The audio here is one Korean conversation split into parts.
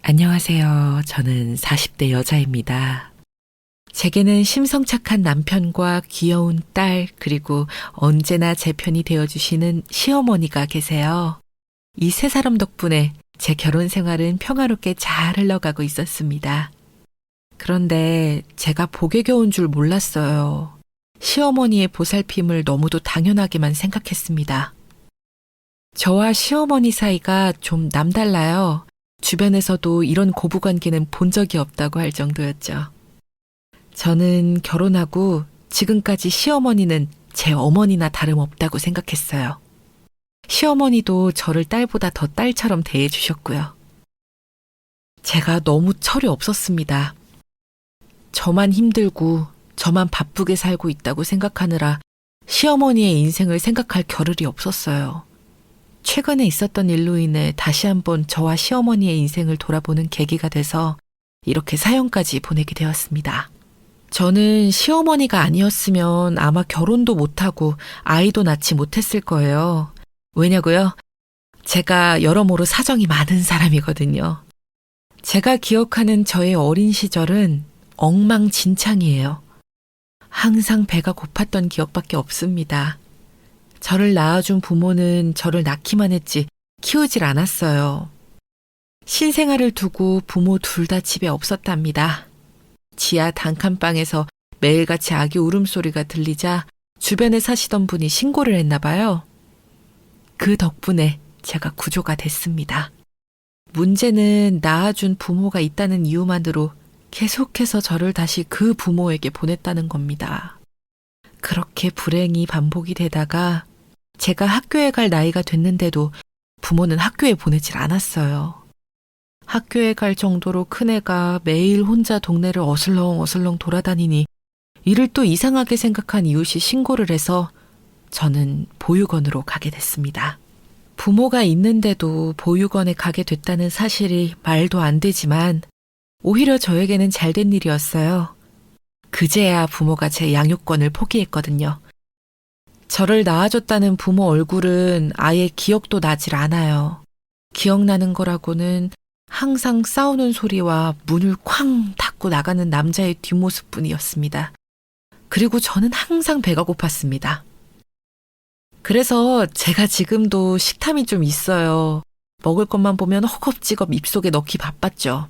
안녕하세요. 저는 40대 여자입니다. 제게는 심성착한 남편과 귀여운 딸, 그리고 언제나 제 편이 되어주시는 시어머니가 계세요. 이 세 사람 덕분에 제 결혼 생활은 평화롭게 잘 흘러가고 있었습니다. 그런데 제가 복에 겨운 줄 몰랐어요. 시어머니의 보살핌을 너무도 당연하게만 생각했습니다. 저와 시어머니 사이가 좀 남달라요. 주변에서도 이런 고부관계는 본 적이 없다고 할 정도였죠. 저는 결혼하고 지금까지 시어머니는 제 어머니나 다름없다고 생각했어요. 시어머니도 저를 딸보다 더 딸처럼 대해주셨고요. 제가 너무 철이 없었습니다. 저만 힘들고 저만 바쁘게 살고 있다고 생각하느라 시어머니의 인생을 생각할 겨를이 없었어요. 최근에 있었던 일로 인해 다시 한번 저와 시어머니의 인생을 돌아보는 계기가 돼서 이렇게 사연까지 보내게 되었습니다. 저는 시어머니가 아니었으면 아마 결혼도 못하고 아이도 낳지 못했을 거예요. 왜냐고요? 제가 여러모로 사정이 많은 사람이거든요. 제가 기억하는 저의 어린 시절은 엉망진창이에요. 항상 배가 고팠던 기억밖에 없습니다. 저를 낳아준 부모는 저를 낳기만 했지 키우질 않았어요. 신생아를 두고 부모 둘 다 집에 없었답니다. 지하 단칸방에서 매일같이 아기 울음소리가 들리자 주변에 사시던 분이 신고를 했나 봐요. 그 덕분에 제가 구조가 됐습니다. 문제는 낳아준 부모가 있다는 이유만으로 계속해서 저를 다시 그 부모에게 보냈다는 겁니다. 그렇게 불행이 반복이 되다가 제가 학교에 갈 나이가 됐는데도 부모는 학교에 보내질 않았어요. 학교에 갈 정도로 큰애가 매일 혼자 동네를 어슬렁어슬렁 돌아다니니 이를 또 이상하게 생각한 이웃이 신고를 해서 저는 보육원으로 가게 됐습니다. 부모가 있는데도 보육원에 가게 됐다는 사실이 말도 안 되지만 오히려 저에게는 잘된 일이었어요. 그제야 부모가 제 양육권을 포기했거든요. 저를 낳아줬다는 부모 얼굴은 아예 기억도 나질 않아요. 기억나는 거라고는 항상 싸우는 소리와 문을 쾅 닫고 나가는 남자의 뒷모습뿐이었습니다. 그리고 저는 항상 배가 고팠습니다. 그래서 제가 지금도 식탐이 좀 있어요. 먹을 것만 보면 허겁지겁 입속에 넣기 바빴죠.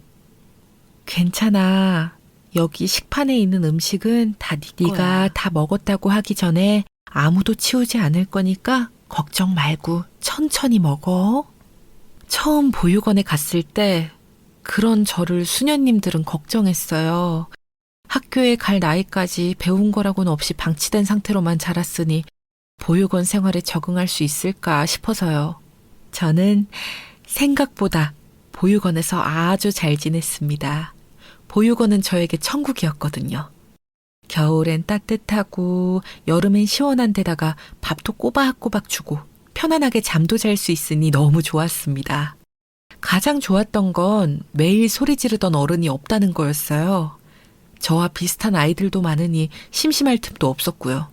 괜찮아. 여기 식판에 있는 음식은 다 네 네가 다 먹었다고 하기 전에 아무도 치우지 않을 거니까 걱정 말고 천천히 먹어. 처음 보육원에 갔을 때 그런 저를 수녀님들은 걱정했어요. 학교에 갈 나이까지 배운 거라고는 없이 방치된 상태로만 자랐으니 보육원 생활에 적응할 수 있을까 싶어서요. 저는 생각보다 보육원에서 아주 잘 지냈습니다. 보육원은 저에게 천국이었거든요. 겨울엔 따뜻하고 여름엔 시원한 데다가 밥도 꼬박꼬박 주고 편안하게 잠도 잘 수 있으니 너무 좋았습니다. 가장 좋았던 건 매일 소리 지르던 어른이 없다는 거였어요. 저와 비슷한 아이들도 많으니 심심할 틈도 없었고요.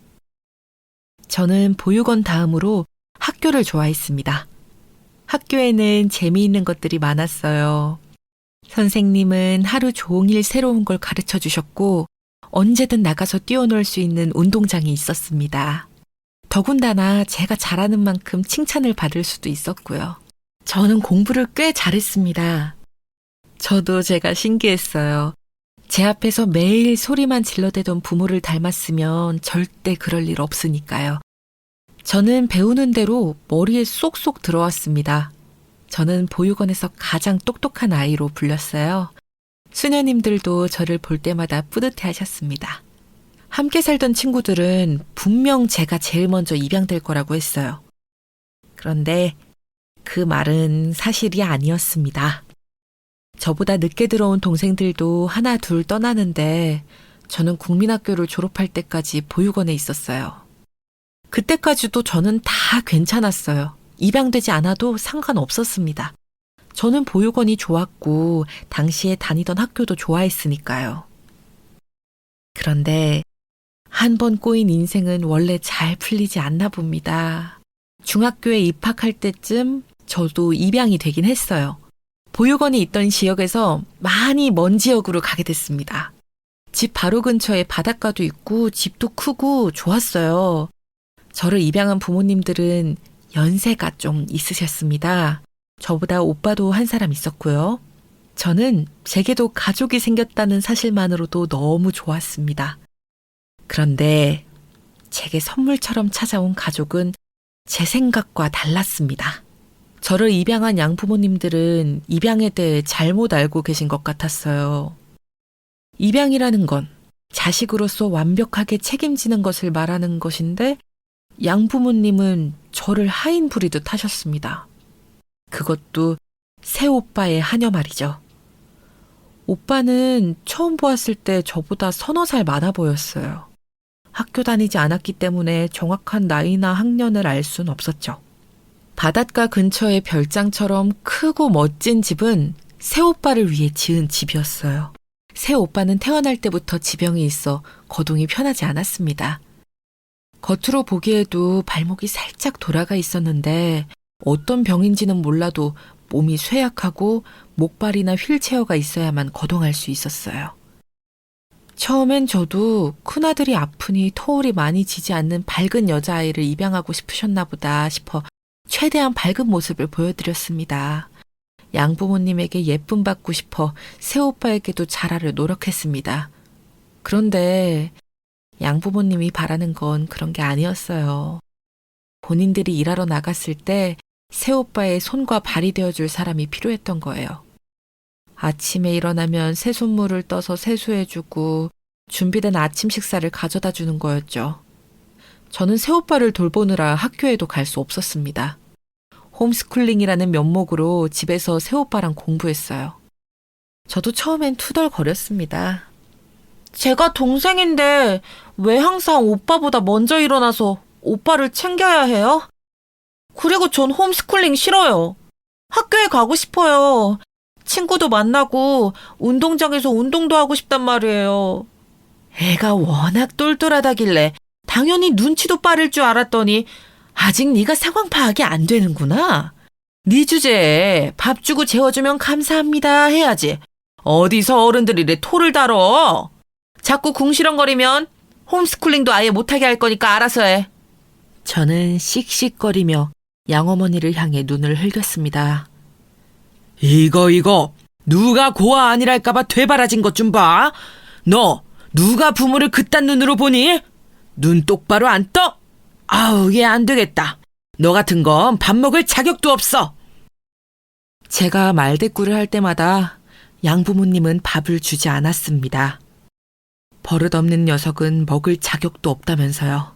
저는 보육원 다음으로 학교를 좋아했습니다. 학교에는 재미있는 것들이 많았어요. 선생님은 하루 종일 새로운 걸 가르쳐 주셨고 언제든 나가서 뛰어놀 수 있는 운동장이 있었습니다. 더군다나 제가 잘하는 만큼 칭찬을 받을 수도 있었고요. 저는 공부를 꽤 잘했습니다. 저도 제가 신기했어요. 제 앞에서 매일 소리만 질러대던 부모를 닮았으면 절대 그럴 일 없으니까요. 저는 배우는 대로 머리에 쏙쏙 들어왔습니다. 저는 보육원에서 가장 똑똑한 아이로 불렸어요. 수녀님들도 저를 볼 때마다 뿌듯해 하셨습니다. 함께 살던 친구들은 분명 제가 제일 먼저 입양될 거라고 했어요. 그런데 그 말은 사실이 아니었습니다. 저보다 늦게 들어온 동생들도 하나 둘 떠나는데 저는 국민학교를 졸업할 때까지 보육원에 있었어요. 그때까지도 저는 다 괜찮았어요. 입양되지 않아도 상관없었습니다. 저는 보육원이 좋았고 당시에 다니던 학교도 좋아했으니까요. 그런데 한 번 꼬인 인생은 원래 잘 풀리지 않나 봅니다. 중학교에 입학할 때쯤 저도 입양이 되긴 했어요. 보육원이 있던 지역에서 많이 먼 지역으로 가게 됐습니다. 집 바로 근처에 바닷가도 있고 집도 크고 좋았어요. 저를 입양한 부모님들은 연세가 좀 있으셨습니다. 저보다 오빠도 한 사람 있었고요. 저는 제게도 가족이 생겼다는 사실만으로도 너무 좋았습니다. 그런데 제게 선물처럼 찾아온 가족은 제 생각과 달랐습니다. 저를 입양한 양부모님들은 입양에 대해 잘못 알고 계신 것 같았어요. 입양이라는 건 자식으로서 완벽하게 책임지는 것을 말하는 것인데 양부모님은 저를 하인 부리듯 하셨습니다. 그것도 새오빠의 하녀 말이죠. 오빠는 처음 보았을 때 저보다 서너 살 많아 보였어요. 학교 다니지 않았기 때문에 정확한 나이나 학년을 알 순 없었죠. 바닷가 근처의 별장처럼 크고 멋진 집은 새오빠를 위해 지은 집이었어요. 새오빠는 태어날 때부터 지병이 있어 거동이 편하지 않았습니다. 겉으로 보기에도 발목이 살짝 돌아가 있었는데 어떤 병인지는 몰라도 몸이 쇠약하고 목발이나 휠체어가 있어야만 거동할 수 있었어요. 처음엔 저도 큰아들이 아프니 터울이 많이 지지 않는 밝은 여자아이를 입양하고 싶으셨나 보다 싶어 최대한 밝은 모습을 보여드렸습니다. 양부모님에게 예쁨 받고 싶어 새오빠에게도 잘하려 노력했습니다. 그런데 양부모님이 바라는 건 그런 게 아니었어요. 본인들이 일하러 나갔을 때 새오빠의 손과 발이 되어줄 사람이 필요했던 거예요. 아침에 일어나면 새순물을 떠서 세수해주고 준비된 아침 식사를 가져다 주는 거였죠. 저는 새오빠를 돌보느라 학교에도 갈 수 없었습니다. 홈스쿨링이라는 면목으로 집에서 새오빠랑 공부했어요. 저도 처음엔 투덜거렸습니다. 제가 동생인데 왜 항상 오빠보다 먼저 일어나서 오빠를 챙겨야 해요? 그리고 전 홈스쿨링 싫어요. 학교에 가고 싶어요. 친구도 만나고 운동장에서 운동도 하고 싶단 말이에요. 애가 워낙 똘똘하다길래 당연히 눈치도 빠를 줄 알았더니 아직 네가 상황 파악이 안 되는구나. 네 주제에 밥 주고 재워주면 감사합니다 해야지. 어디서 어른들이 내 토를 다뤄. 자꾸 궁시렁거리면 홈스쿨링도 아예 못하게 할 거니까 알아서 해. 저는 씩씩거리며 양어머니를 향해 눈을 흘겼습니다. 이거 누가 고아 아니랄까봐 되바라진 것 좀 봐. 너 누가 부모를 그딴 눈으로 보니? 눈 똑바로 안 떠? 아우, 얘 안 되겠다. 너 같은 건 밥 먹을 자격도 없어. 제가 말대꾸를 할 때마다 양부모님은 밥을 주지 않았습니다. 버릇없는 녀석은 먹을 자격도 없다면서요.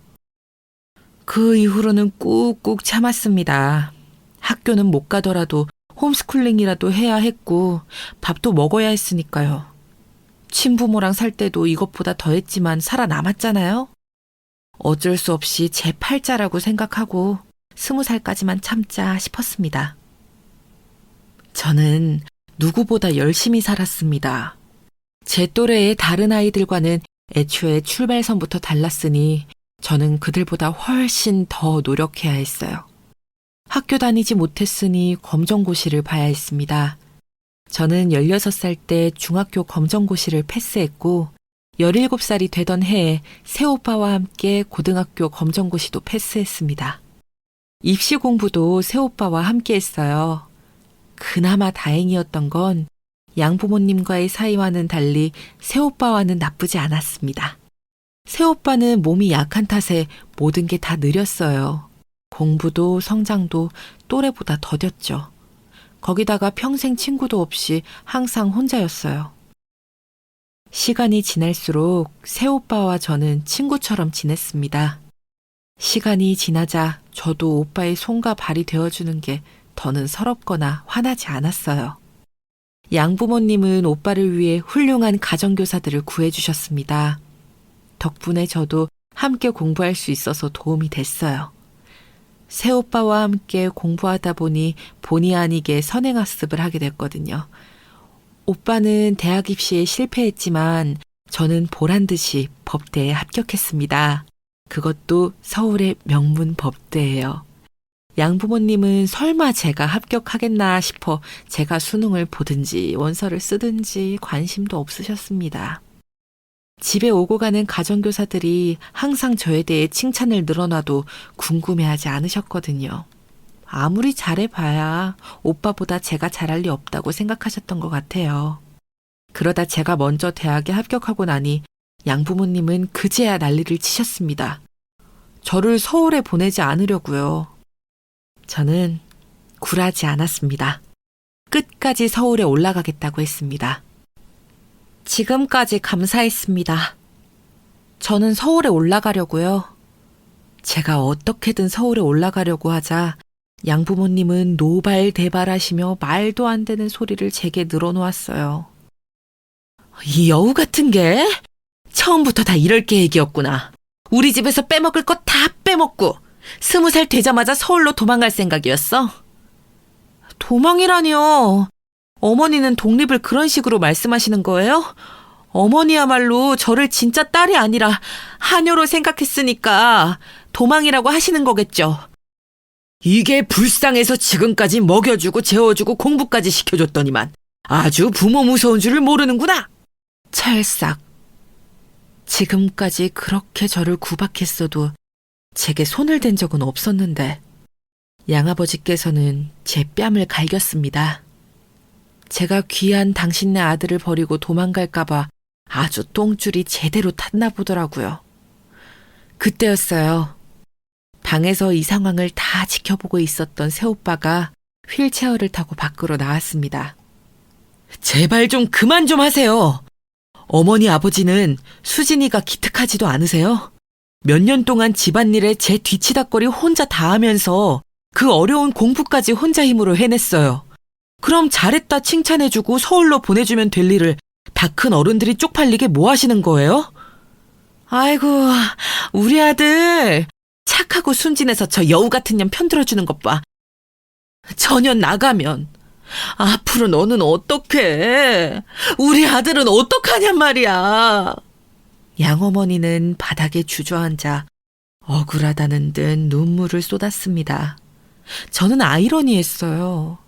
그 이후로는 꾹꾹 참았습니다. 학교는 못 가더라도 홈스쿨링이라도 해야 했고 밥도 먹어야 했으니까요. 친부모랑 살 때도 이것보다 더했지만 살아남았잖아요. 어쩔 수 없이 제 팔자라고 생각하고 20살까지만 참자 싶었습니다. 저는 누구보다 열심히 살았습니다. 제 또래의 다른 아이들과는 애초에 출발선부터 달랐으니 저는 그들보다 훨씬 더 노력해야 했어요. 학교 다니지 못했으니 검정고시를 봐야 했습니다. 저는 16살 때 중학교 검정고시를 패스했고 17살이 되던 해에 새오빠와 함께 고등학교 검정고시도 패스했습니다. 입시 공부도 새오빠와 함께 했어요. 그나마 다행이었던 건 양부모님과의 사이와는 달리 새오빠와는 나쁘지 않았습니다. 새오빠는 몸이 약한 탓에 모든 게 다 느렸어요. 공부도 성장도 또래보다 더뎠죠. 거기다가 평생 친구도 없이 항상 혼자였어요. 시간이 지날수록 새오빠와 저는 친구처럼 지냈습니다. 시간이 지나자 저도 오빠의 손과 발이 되어주는 게 더는 서럽거나 화나지 않았어요. 양부모님은 오빠를 위해 훌륭한 가정교사들을 구해주셨습니다. 덕분에 저도 함께 공부할 수 있어서 도움이 됐어요. 새오빠와 함께 공부하다 보니 본의 아니게 선행학습을 하게 됐거든요. 오빠는 대학 입시에 실패했지만 저는 보란듯이 법대에 합격했습니다. 그것도 서울의 명문 법대예요. 양부모님은 설마 제가 합격하겠나 싶어 제가 수능을 보든지 원서를 쓰든지 관심도 없으셨습니다. 집에 오고 가는 가정교사들이 항상 저에 대해 칭찬을 늘어놔도 궁금해하지 않으셨거든요. 아무리 잘해봐야 오빠보다 제가 잘할 리 없다고 생각하셨던 것 같아요. 그러다 제가 먼저 대학에 합격하고 나니 양부모님은 그제야 난리를 치셨습니다. 저를 서울에 보내지 않으려고요. 저는 굴하지 않았습니다. 끝까지 서울에 올라가겠다고 했습니다. 지금까지 감사했습니다. 저는 서울에 올라가려고요. 제가 어떻게든 서울에 올라가려고 하자 양부모님은 노발대발하시며 말도 안 되는 소리를 제게 늘어놓았어요. 이 여우 같은 게 처음부터 다 이럴 계획이었구나. 우리 집에서 빼먹을 것 다 빼먹고 20살 되자마자 서울로 도망갈 생각이었어? 도망이라니요. 어머니는 독립을 그런 식으로 말씀하시는 거예요? 어머니야말로 저를 진짜 딸이 아니라 하녀로 생각했으니까 도망이라고 하시는 거겠죠. 이게 불쌍해서 지금까지 먹여주고 재워주고 공부까지 시켜줬더니만 아주 부모 무서운 줄을 모르는구나. 찰싹. 지금까지 그렇게 저를 구박했어도 제게 손을 댄 적은 없었는데 양아버지께서는 제 뺨을 갈겼습니다. 제가 귀한 당신네 아들을 버리고 도망갈까봐 아주 똥줄이 제대로 탔나 보더라고요. 그때였어요. 방에서 이 상황을 다 지켜보고 있었던 새오빠가 휠체어를 타고 밖으로 나왔습니다. 제발 좀 그만 좀 하세요. 어머니 아버지는 수진이가 기특하지도 않으세요? 몇 년 동안 집안일에 제 뒤치다꺼리 혼자 다 하면서 그 어려운 공부까지 혼자 힘으로 해냈어요. 그럼 잘했다 칭찬해주고 서울로 보내주면 될 일을 다 큰 어른들이 쪽팔리게 뭐 하시는 거예요? 아이고, 우리 아들 착하고 순진해서 저 여우 같은 년 편들어주는 것 봐. 저 년 나가면 앞으로 너는 어떡해? 우리 아들은 어떡하냔 말이야. 양어머니는 바닥에 주저앉아 억울하다는 듯 눈물을 쏟았습니다. 저는 아이러니했어요.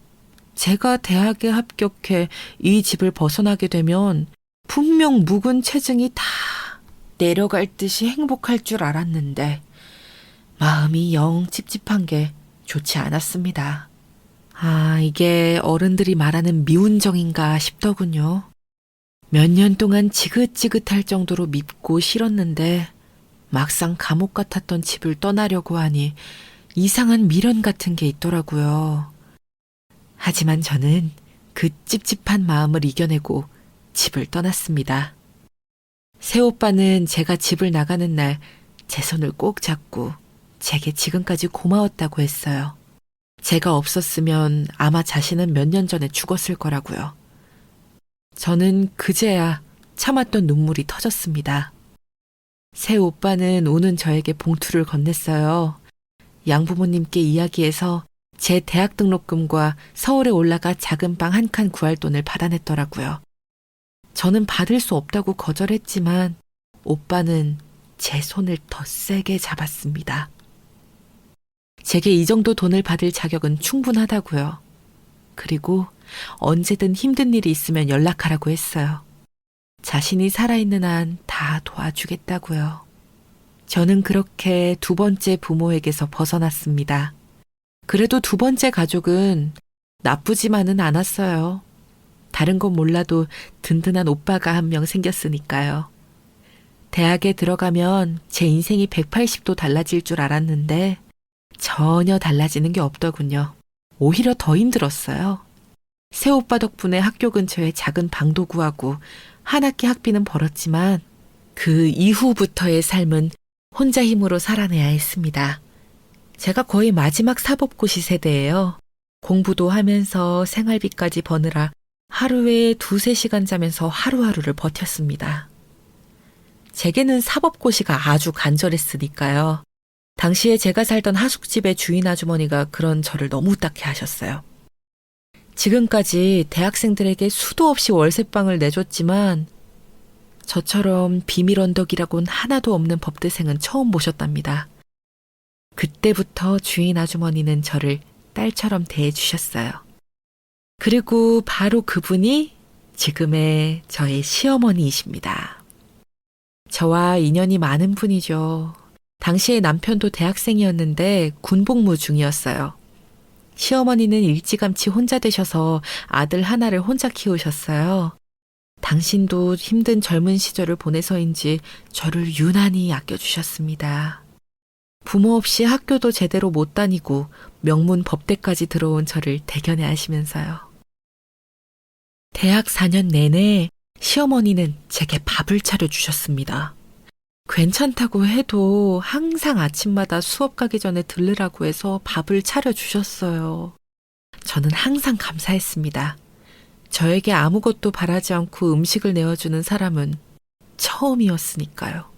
제가 대학에 합격해 이 집을 벗어나게 되면 분명 묵은 체증이 다 내려갈 듯이 행복할 줄 알았는데 마음이 영 찝찝한 게 좋지 않았습니다. 아, 이게 어른들이 말하는 미운정인가 싶더군요. 몇 년 동안 지긋지긋할 정도로 밉고 싫었는데 막상 감옥 같았던 집을 떠나려고 하니 이상한 미련 같은 게 있더라고요. 하지만 저는 그 찝찝한 마음을 이겨내고 집을 떠났습니다. 새오빠는 제가 집을 나가는 날 제 손을 꼭 잡고 제게 지금까지 고마웠다고 했어요. 제가 없었으면 아마 자신은 몇 년 전에 죽었을 거라고요. 저는 그제야 참았던 눈물이 터졌습니다. 새오빠는 우는 저에게 봉투를 건넸어요. 양부모님께 이야기해서 제 대학 등록금과 서울에 올라가 작은 방 한 칸 구할 돈을 받아냈더라고요. 저는 받을 수 없다고 거절했지만 오빠는 제 손을 더 세게 잡았습니다. 제게 이 정도 돈을 받을 자격은 충분하다고요. 그리고 언제든 힘든 일이 있으면 연락하라고 했어요. 자신이 살아있는 한 다 도와주겠다고요. 저는 그렇게 두 번째 부모에게서 벗어났습니다. 그래도 두 번째 가족은 나쁘지만은 않았어요. 다른 건 몰라도 든든한 오빠가 한 명 생겼으니까요. 대학에 들어가면 제 인생이 180도 달라질 줄 알았는데 전혀 달라지는 게 없더군요. 오히려 더 힘들었어요. 새오빠 덕분에 학교 근처에 작은 방도 구하고 한 학기 학비는 벌었지만 그 이후부터의 삶은 혼자 힘으로 살아내야 했습니다. 제가 거의 마지막 사법고시 세대예요. 공부도 하면서 생활비까지 버느라 하루에 2-3시간 자면서 하루하루를 버텼습니다. 제게는 사법고시가 아주 간절했으니까요. 당시에 제가 살던 하숙집의 주인 아주머니가 그런 저를 너무 딱해 하셨어요. 지금까지 대학생들에게 수도 없이 월세방을 내줬지만 저처럼 비밀 언덕이라곤 하나도 없는 법대생은 처음 보셨답니다. 그때부터 주인 아주머니는 저를 딸처럼 대해주셨어요. 그리고 바로 그분이 지금의 저의 시어머니이십니다. 저와 인연이 많은 분이죠. 당시에 남편도 대학생이었는데 군복무 중이었어요. 시어머니는 일찌감치 혼자 되셔서 아들 하나를 혼자 키우셨어요. 당신도 힘든 젊은 시절을 보내서인지 저를 유난히 아껴주셨습니다. 부모 없이 학교도 제대로 못 다니고 명문 법대까지 들어온 저를 대견해 하시면서요. 대학 4년 내내 시어머니는 제게 밥을 차려주셨습니다. 괜찮다고 해도 항상 아침마다 수업 가기 전에 들르라고 해서 밥을 차려주셨어요. 저는 항상 감사했습니다. 저에게 아무것도 바라지 않고 음식을 내어주는 사람은 처음이었으니까요.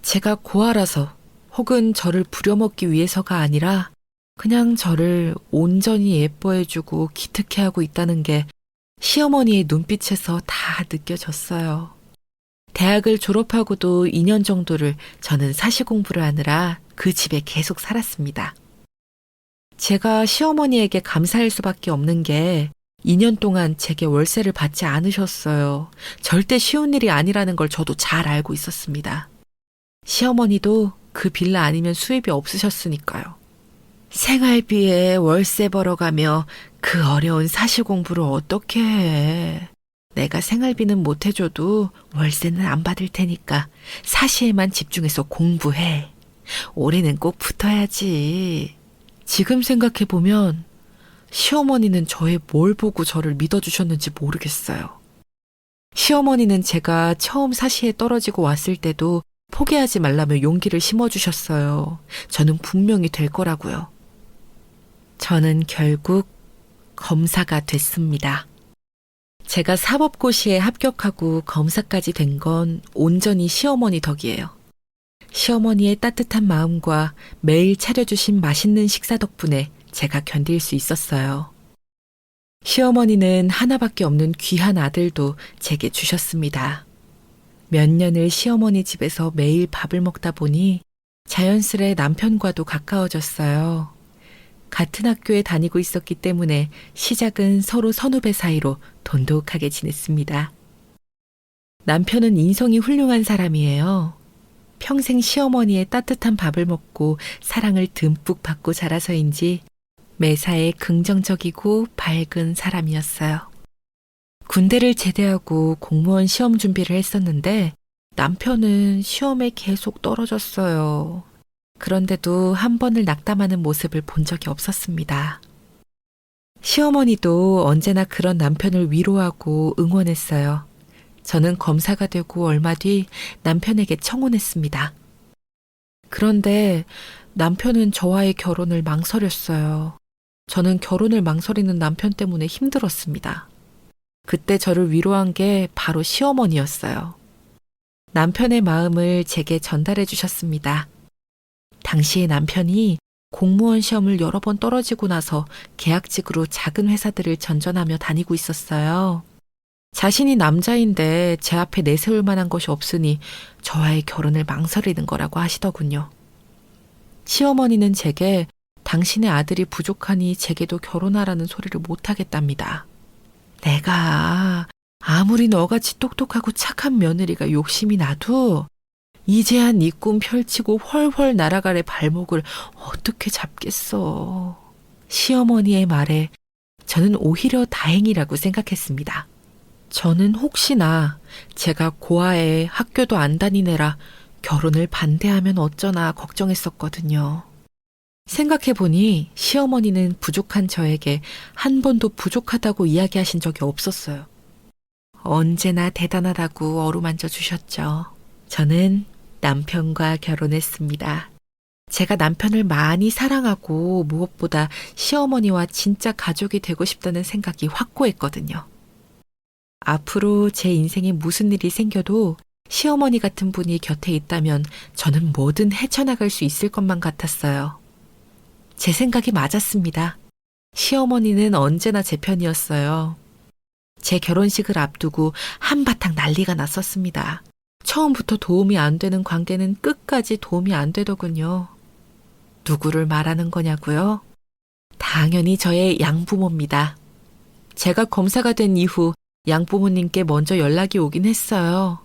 제가 고아라서 혹은 저를 부려먹기 위해서가 아니라 그냥 저를 온전히 예뻐해주고 기특해하고 있다는 게 시어머니의 눈빛에서 다 느껴졌어요. 대학을 졸업하고도 2년 정도를 저는 사시 공부를 하느라 그 집에 계속 살았습니다. 제가 시어머니에게 감사할 수밖에 없는 게 2년 동안 제게 월세를 받지 않으셨어요. 절대 쉬운 일이 아니라는 걸 저도 잘 알고 있었습니다. 시어머니도 그 빌라 아니면 수입이 없으셨으니까요. 생활비에 월세 벌어가며 그 어려운 사시 공부를 어떻게 해. 내가 생활비는 못 해줘도 월세는 안 받을 테니까 사시에만 집중해서 공부해. 올해는 꼭 붙어야지. 지금 생각해보면 시어머니는 저의 뭘 보고 저를 믿어주셨는지 모르겠어요. 시어머니는 제가 처음 사시에 떨어지고 왔을 때도 포기하지 말라며 용기를 심어주셨어요. 저는 분명히 될 거라고요. 저는 결국 검사가 됐습니다. 제가 사법고시에 합격하고 검사까지 된 건 온전히 시어머니 덕이에요. 시어머니의 따뜻한 마음과 매일 차려주신 맛있는 식사 덕분에 제가 견딜 수 있었어요. 시어머니는 하나밖에 없는 귀한 아들도 제게 주셨습니다. 몇 년을 시어머니 집에서 매일 밥을 먹다 보니 자연스레 남편과도 가까워졌어요. 같은 학교에 다니고 있었기 때문에 시작은 서로 선후배 사이로 돈독하게 지냈습니다. 남편은 인성이 훌륭한 사람이에요. 평생 시어머니의 따뜻한 밥을 먹고 사랑을 듬뿍 받고 자라서인지 매사에 긍정적이고 밝은 사람이었어요. 군대를 제대하고 공무원 시험 준비를 했었는데 남편은 시험에 계속 떨어졌어요. 그런데도 한 번을 낙담하는 모습을 본 적이 없었습니다. 시어머니도 언제나 그런 남편을 위로하고 응원했어요. 저는 검사가 되고 얼마 뒤 남편에게 청혼했습니다. 그런데 남편은 저와의 결혼을 망설였어요. 저는 결혼을 망설이는 남편 때문에 힘들었습니다. 그때 저를 위로한 게 바로 시어머니였어요. 남편의 마음을 제게 전달해 주셨습니다. 당시에 남편이 공무원 시험을 여러 번 떨어지고 나서 계약직으로 작은 회사들을 전전하며 다니고 있었어요. 자신이 남자인데 제 앞에 내세울 만한 것이 없으니 저와의 결혼을 망설이는 거라고 하시더군요. 시어머니는 제게 당신의 아들이 부족하니 제게도 결혼하라는 소리를 못하겠답니다. 내가 아무리 너같이 똑똑하고 착한 며느리가 욕심이 나도 이제야 네 꿈 펼치고 훨훨 날아갈 발목을 어떻게 잡겠어. 시어머니의 말에 저는 오히려 다행이라고 생각했습니다. 저는 혹시나 제가 고아에 학교도 안 다니느라 결혼을 반대하면 어쩌나 걱정했었거든요. 생각해보니 시어머니는 부족한 저에게 한 번도 부족하다고 이야기하신 적이 없었어요. 언제나 대단하다고 어루만져 주셨죠. 저는 남편과 결혼했습니다. 제가 남편을 많이 사랑하고 무엇보다 시어머니와 진짜 가족이 되고 싶다는 생각이 확고했거든요. 앞으로 제 인생에 무슨 일이 생겨도 시어머니 같은 분이 곁에 있다면 저는 뭐든 헤쳐나갈 수 있을 것만 같았어요. 제 생각이 맞았습니다. 시어머니는 언제나 제 편이었어요. 제 결혼식을 앞두고 한바탕 난리가 났었습니다. 처음부터 도움이 안 되는 관계는 끝까지 도움이 안 되더군요. 누구를 말하는 거냐고요? 당연히 저의 양부모입니다. 제가 검사가 된 이후 양부모님께 먼저 연락이 오긴 했어요.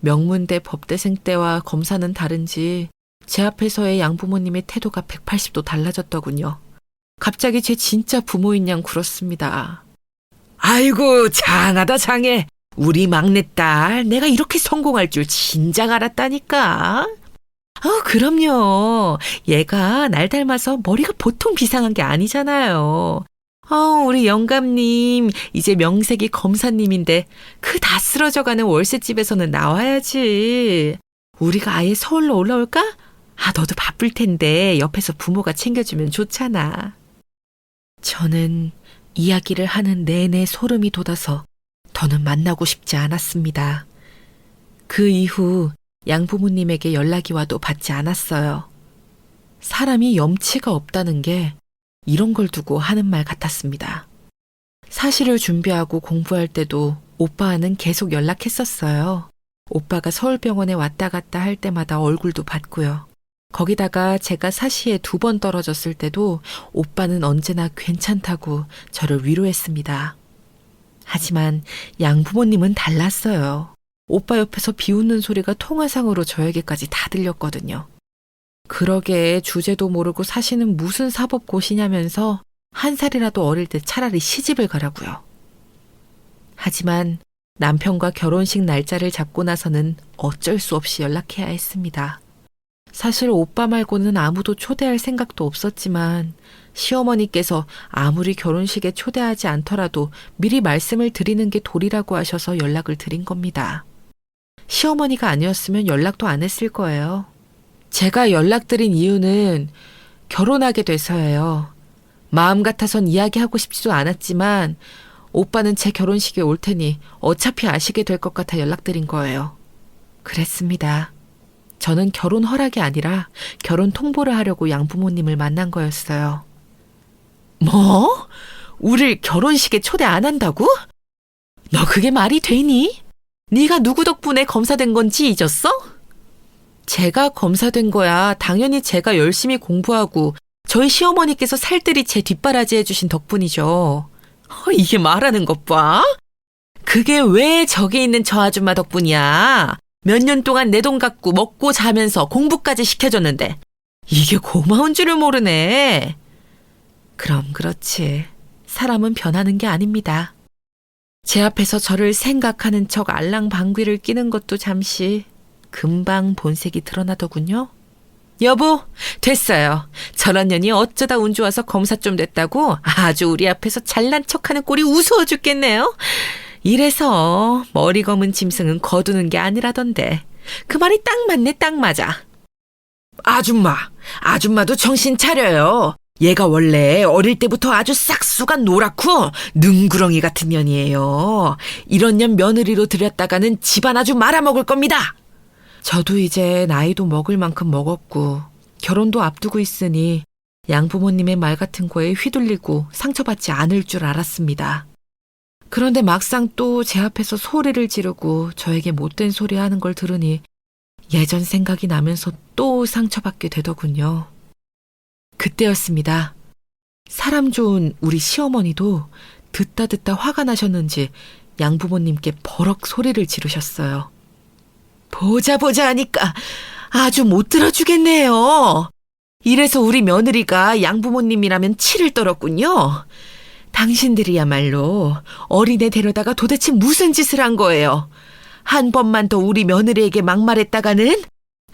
명문대 법대생 때와 검사는 다른지 제 앞에서의 양부모님의 태도가 180도 달라졌더군요. 갑자기 제 진짜 부모인 양 굴었습니다. 아이고, 장하다 장해. 우리 막내딸 내가 이렇게 성공할 줄 진작 알았다니까. 그럼요. 얘가 날 닮아서 머리가 보통 비상한 게 아니잖아요. 우리 영감님 이제 명색이 검사님인데 그 다 쓰러져가는 월세집에서는 나와야지. 우리가 아예 서울로 올라올까? 너도 바쁠 텐데 옆에서 부모가 챙겨주면 좋잖아. 저는 이야기를 하는 내내 소름이 돋아서 더는 만나고 싶지 않았습니다. 그 이후 양부모님에게 연락이 와도 받지 않았어요. 사람이 염치가 없다는 게 이런 걸 두고 하는 말 같았습니다. 사실을 준비하고 공부할 때도 오빠와는 계속 연락했었어요. 오빠가 서울병원에 왔다 갔다 할 때마다 얼굴도 봤고요. 거기다가 제가 사시에 2번 떨어졌을 때도 오빠는 언제나 괜찮다고 저를 위로했습니다. 하지만 양부모님은 달랐어요. 오빠 옆에서 비웃는 소리가 통화상으로 저에게까지 다 들렸거든요. 그러게 주제도 모르고 사시는 무슨 사법고시냐면서 한 살이라도 어릴 때 차라리 시집을 가라고요. 하지만 남편과 결혼식 날짜를 잡고 나서는 어쩔 수 없이 연락해야 했습니다. 사실 오빠 말고는 아무도 초대할 생각도 없었지만 시어머니께서 아무리 결혼식에 초대하지 않더라도 미리 말씀을 드리는 게 도리라고 하셔서 연락을 드린 겁니다. 시어머니가 아니었으면 연락도 안 했을 거예요. 제가 연락드린 이유는 결혼하게 돼서예요. 마음 같아선 이야기하고 싶지도 않았지만 오빠는 제 결혼식에 올 테니 어차피 아시게 될 것 같아 연락드린 거예요. 그랬습니다. 저는 결혼 허락이 아니라 결혼 통보를 하려고 양부모님을 만난 거였어요. 뭐? 우릴 결혼식에 초대 안 한다고? 너 그게 말이 되니? 네가 누구 덕분에 검사된 건지 잊었어? 제가 검사된 거야 당연히 제가 열심히 공부하고 저희 시어머니께서 살뜰히 제 뒷바라지 해주신 덕분이죠. 이게 말하는 것 봐. 그게 왜 저기 있는 저 아줌마 덕분이야. 몇 년 동안 내 돈 갖고 먹고 자면서 공부까지 시켜줬는데 이게 고마운 줄을 모르네. 그럼 그렇지. 사람은 변하는 게 아닙니다. 제 앞에서 저를 생각하는 척 알랑방귀를 끼는 것도 잠시 금방 본색이 드러나더군요. 여보, 됐어요. 저런 년이 어쩌다 운 좋아서 검사 좀 됐다고 아주 우리 앞에서 잘난 척하는 꼴이 우스워 죽겠네요. 이래서 머리 검은 짐승은 거두는 게 아니라던데. 그 말이 딱 맞네, 딱 맞아. 아줌마도 정신 차려요. 얘가 원래 어릴 때부터 아주 싹수가 노랗고 능구렁이 같은 년이에요. 이런 년 며느리로 들였다가는 집안 아주 말아먹을 겁니다. 저도 이제 나이도 먹을 만큼 먹었고 결혼도 앞두고 있으니 양부모님의 말 같은 거에 휘둘리고 상처받지 않을 줄 알았습니다. 그런데 막상 또 제 앞에서 소리를 지르고 저에게 못된 소리 하는 걸 들으니 예전 생각이 나면서 또 상처받게 되더군요. 그때였습니다. 사람 좋은 우리 시어머니도 듣다 화가 나셨는지 양부모님께 버럭 소리를 지르셨어요. 보자 하니까 아주 못 들어주겠네요. 이래서 우리 며느리가 양부모님이라면 치를 떨었군요. 당신들이야말로 어린애 데려다가 도대체 무슨 짓을 한 거예요. 한 번만 더 우리 며느리에게 막말했다가는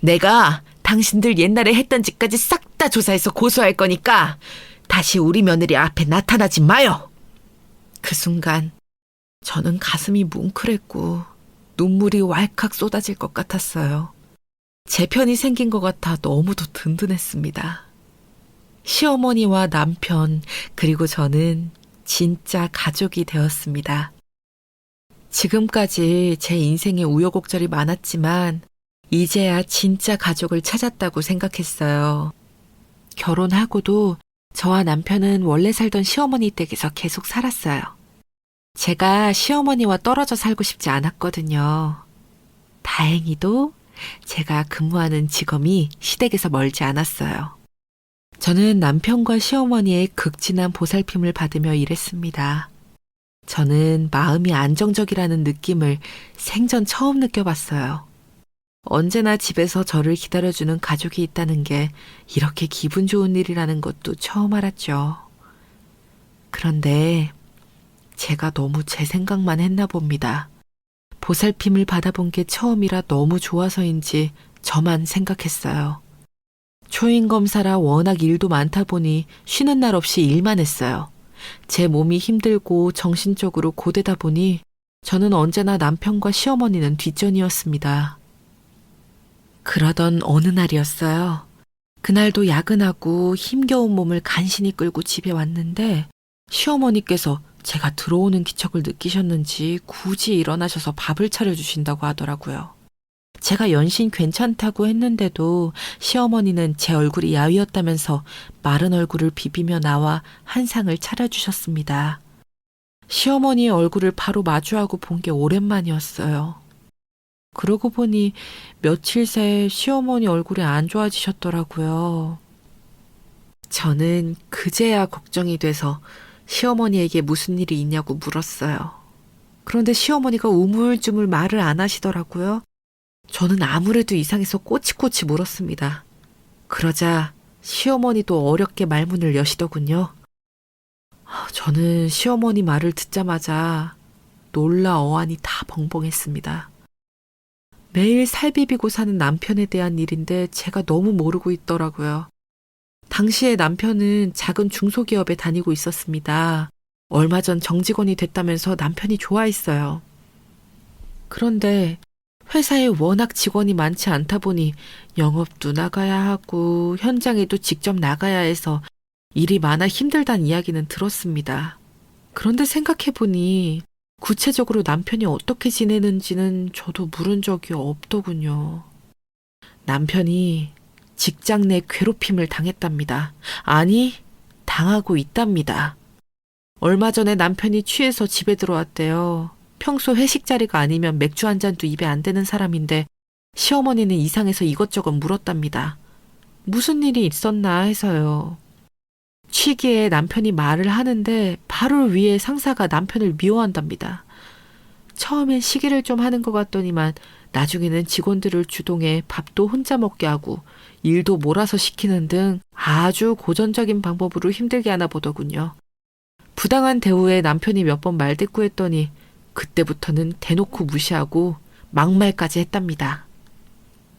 내가 당신들 옛날에 했던 짓까지 싹 다 조사해서 고소할 거니까 다시 우리 며느리 앞에 나타나지 마요. 그 순간 저는 가슴이 뭉클했고 눈물이 왈칵 쏟아질 것 같았어요. 제 편이 생긴 것 같아 너무도 든든했습니다. 시어머니와 남편 그리고 저는 진짜 가족이 되었습니다. 지금까지 제 인생에 우여곡절이 많았지만 이제야 진짜 가족을 찾았다고 생각했어요. 결혼하고도 저와 남편은 원래 살던 시어머니 댁에서 계속 살았어요. 제가 시어머니와 떨어져 살고 싶지 않았거든요. 다행히도 제가 근무하는 직업이 시댁에서 멀지 않았어요. 저는 남편과 시어머니의 극진한 보살핌을 받으며 일했습니다. 저는 마음이 안정적이라는 느낌을 생전 처음 느껴봤어요. 언제나 집에서 저를 기다려주는 가족이 있다는 게 이렇게 기분 좋은 일이라는 것도 처음 알았죠. 그런데 제가 너무 제 생각만 했나 봅니다. 보살핌을 받아본 게 처음이라 너무 좋아서인지 저만 생각했어요. 초임검사라 워낙 일도 많다 보니 쉬는 날 없이 일만 했어요. 제 몸이 힘들고 정신적으로 고되다 보니 저는 언제나 남편과 시어머니는 뒷전이었습니다. 그러던 어느 날이었어요. 그날도 야근하고 힘겨운 몸을 간신히 끌고 집에 왔는데 시어머니께서 제가 들어오는 기척을 느끼셨는지 굳이 일어나셔서 밥을 차려주신다고 하더라고요. 제가 연신 괜찮다고 했는데도 시어머니는 제 얼굴이 야위었다면서 마른 얼굴을 비비며 나와 한 상을 차려주셨습니다. 시어머니의 얼굴을 바로 마주하고 본 게 오랜만이었어요. 그러고 보니 며칠 새 시어머니 얼굴이 안 좋아지셨더라고요. 저는 그제야 걱정이 돼서 시어머니에게 무슨 일이 있냐고 물었어요. 그런데 시어머니가 우물쭈물 말을 안 하시더라고요. 저는 아무래도 이상해서 꼬치꼬치 물었습니다. 그러자 시어머니도 어렵게 말문을 여시더군요. 저는 시어머니 말을 듣자마자 놀라 어안이 다 벙벙했습니다. 매일 살 비비고 사는 남편에 대한 일인데 제가 너무 모르고 있더라고요. 당시에 남편은 작은 중소기업에 다니고 있었습니다. 얼마 전 정직원이 됐다면서 남편이 좋아했어요. 그런데 회사에 워낙 직원이 많지 않다 보니 영업도 나가야 하고 현장에도 직접 나가야 해서 일이 많아 힘들다는 이야기는 들었습니다. 그런데 생각해보니 구체적으로 남편이 어떻게 지내는지는 저도 물은 적이 없더군요. 남편이 직장 내 괴롭힘을 당했답니다. 아니, 당하고 있답니다. 얼마 전에 남편이 취해서 집에 들어왔대요. 평소 회식 자리가 아니면 맥주 한 잔도 입에 안 대는 사람인데 시어머니는 이상해서 이것저것 물었답니다. 무슨 일이 있었나 해서요. 취기에 남편이 말을 하는데 바로 위에 상사가 남편을 미워한답니다. 처음엔 시기를 좀 하는 것 같더니만 나중에는 직원들을 주동해 밥도 혼자 먹게 하고 일도 몰아서 시키는 등 아주 고전적인 방법으로 힘들게 하나 보더군요. 부당한 대우에 남편이 몇 번 말대꾸했더니 그때부터는 대놓고 무시하고 막말까지 했답니다.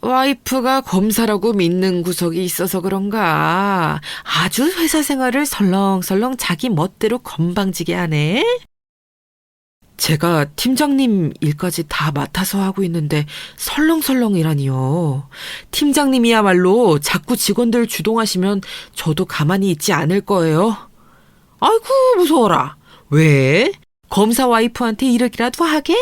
와이프가 검사라고 믿는 구석이 있어서 그런가 아주 회사 생활을 설렁설렁 자기 멋대로 건방지게 하네. 제가 팀장님 일까지 다 맡아서 하고 있는데 설렁설렁이라니요. 팀장님이야말로 자꾸 직원들 주동하시면 저도 가만히 있지 않을 거예요. 아이고 무서워라. 왜? 검사 와이프한테 이러기라도 하게?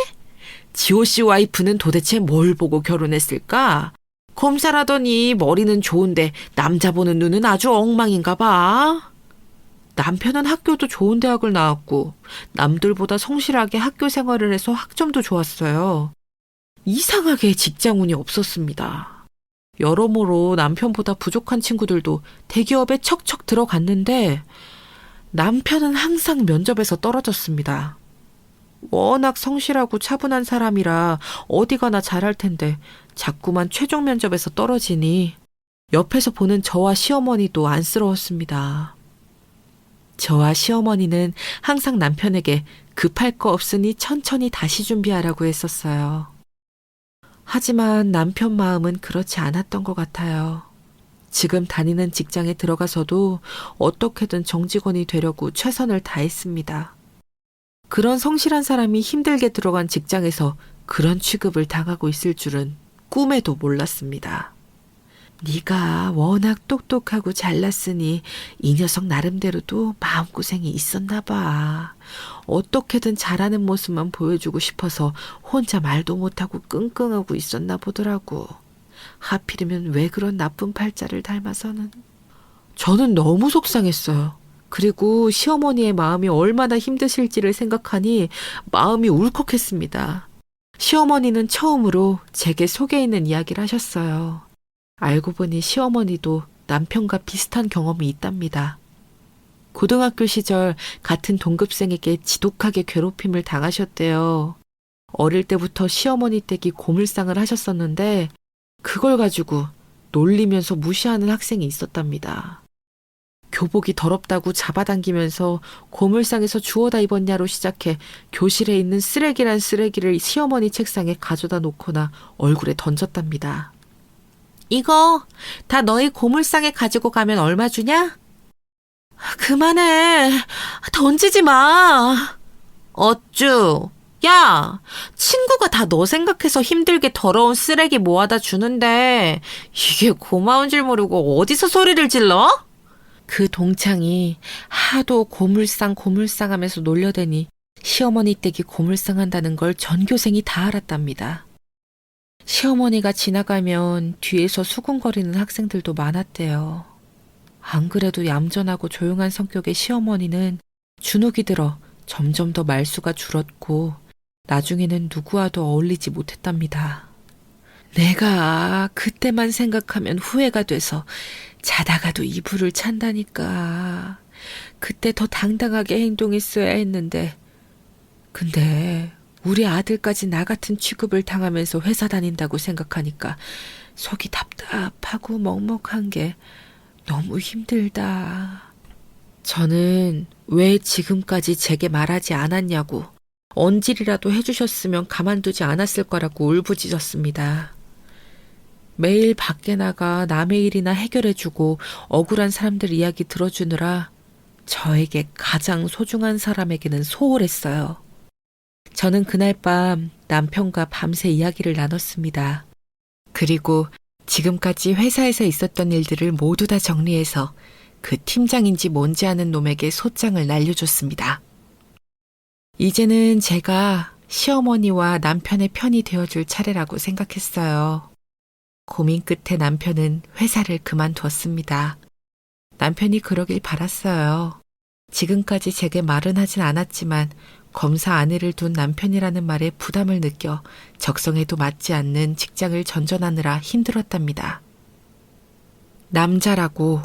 지호씨 와이프는 도대체 뭘 보고 결혼했을까? 검사라더니 머리는 좋은데 남자 보는 눈은 아주 엉망인가 봐. 남편은 학교도 좋은 대학을 나왔고 남들보다 성실하게 학교 생활을 해서 학점도 좋았어요. 이상하게 직장운이 없었습니다. 여러모로 남편보다 부족한 친구들도 대기업에 척척 들어갔는데 남편은 항상 면접에서 떨어졌습니다. 워낙 성실하고 차분한 사람이라 어디 가나 잘할 텐데 자꾸만 최종 면접에서 떨어지니 옆에서 보는 저와 시어머니도 안쓰러웠습니다. 저와 시어머니는 항상 남편에게 급할 거 없으니 천천히 다시 준비하라고 했었어요. 하지만 남편 마음은 그렇지 않았던 것 같아요. 지금 다니는 직장에 들어가서도 어떻게든 정직원이 되려고 최선을 다했습니다. 그런 성실한 사람이 힘들게 들어간 직장에서 그런 취급을 당하고 있을 줄은 꿈에도 몰랐습니다. 네가 워낙 똑똑하고 잘났으니 이 녀석 나름대로도 마음고생이 있었나 봐. 어떻게든 잘하는 모습만 보여주고 싶어서 혼자 말도 못하고 끙끙하고 있었나 보더라고. 하필이면 왜 그런 나쁜 팔자를 닮아서는. 저는 너무 속상했어요. 그리고 시어머니의 마음이 얼마나 힘드실지를 생각하니 마음이 울컥했습니다. 시어머니는 처음으로 제게 속에 있는 이야기를 하셨어요. 알고 보니 시어머니도 남편과 비슷한 경험이 있답니다. 고등학교 시절 같은 동급생에게 지독하게 괴롭힘을 당하셨대요. 어릴 때부터 시어머니 댁이 고물상을 하셨었는데 그걸 가지고 놀리면서 무시하는 학생이 있었답니다. 교복이 더럽다고 잡아당기면서 고물상에서 주워다 입었냐로 시작해 교실에 있는 쓰레기란 쓰레기를 시어머니 책상에 가져다 놓거나 얼굴에 던졌답니다. 이거 다 너희 고물상에 가지고 가면 얼마 주냐? 그만해. 던지지 마. 어쭈. 야, 친구가 다 너 생각해서 힘들게 더러운 쓰레기 모아다 주는데 이게 고마운 줄 모르고 어디서 소리를 질러? 그 동창이 하도 고물상 하면서 놀려대니 시어머니 댁이 고물상 한다는 걸 전교생이 다 알았답니다. 시어머니가 지나가면 뒤에서 수군거리는 학생들도 많았대요. 안 그래도 얌전하고 조용한 성격의 시어머니는 주눅이 들어 점점 더 말수가 줄었고 나중에는 누구와도 어울리지 못했답니다. 내가 그때만 생각하면 후회가 돼서 자다가도 이불을 찬다니까. 그때 더 당당하게 행동했어야 했는데. 근데 우리 아들까지 나 같은 취급을 당하면서 회사 다닌다고 생각하니까 속이 답답하고 먹먹한 게 너무 힘들다. 저는 왜 지금까지 제게 말하지 않았냐고 언질이라도 해주셨으면 가만두지 않았을 거라고 울부짖었습니다. 매일 밖에 나가 남의 일이나 해결해주고 억울한 사람들 이야기 들어주느라 저에게 가장 소중한 사람에게는 소홀했어요. 저는 그날 밤 남편과 밤새 이야기를 나눴습니다. 그리고 지금까지 회사에서 있었던 일들을 모두 다 정리해서 그 팀장인지 뭔지 아는 놈에게 소장을 날려줬습니다. 이제는 제가 시어머니와 남편의 편이 되어줄 차례라고 생각했어요. 고민 끝에 남편은 회사를 그만두었습니다. 남편이 그러길 바랐어요. 지금까지 제게 말은 하진 않았지만 검사 아내를 둔 남편이라는 말에 부담을 느껴 적성에도 맞지 않는 직장을 전전하느라 힘들었답니다. 남자라고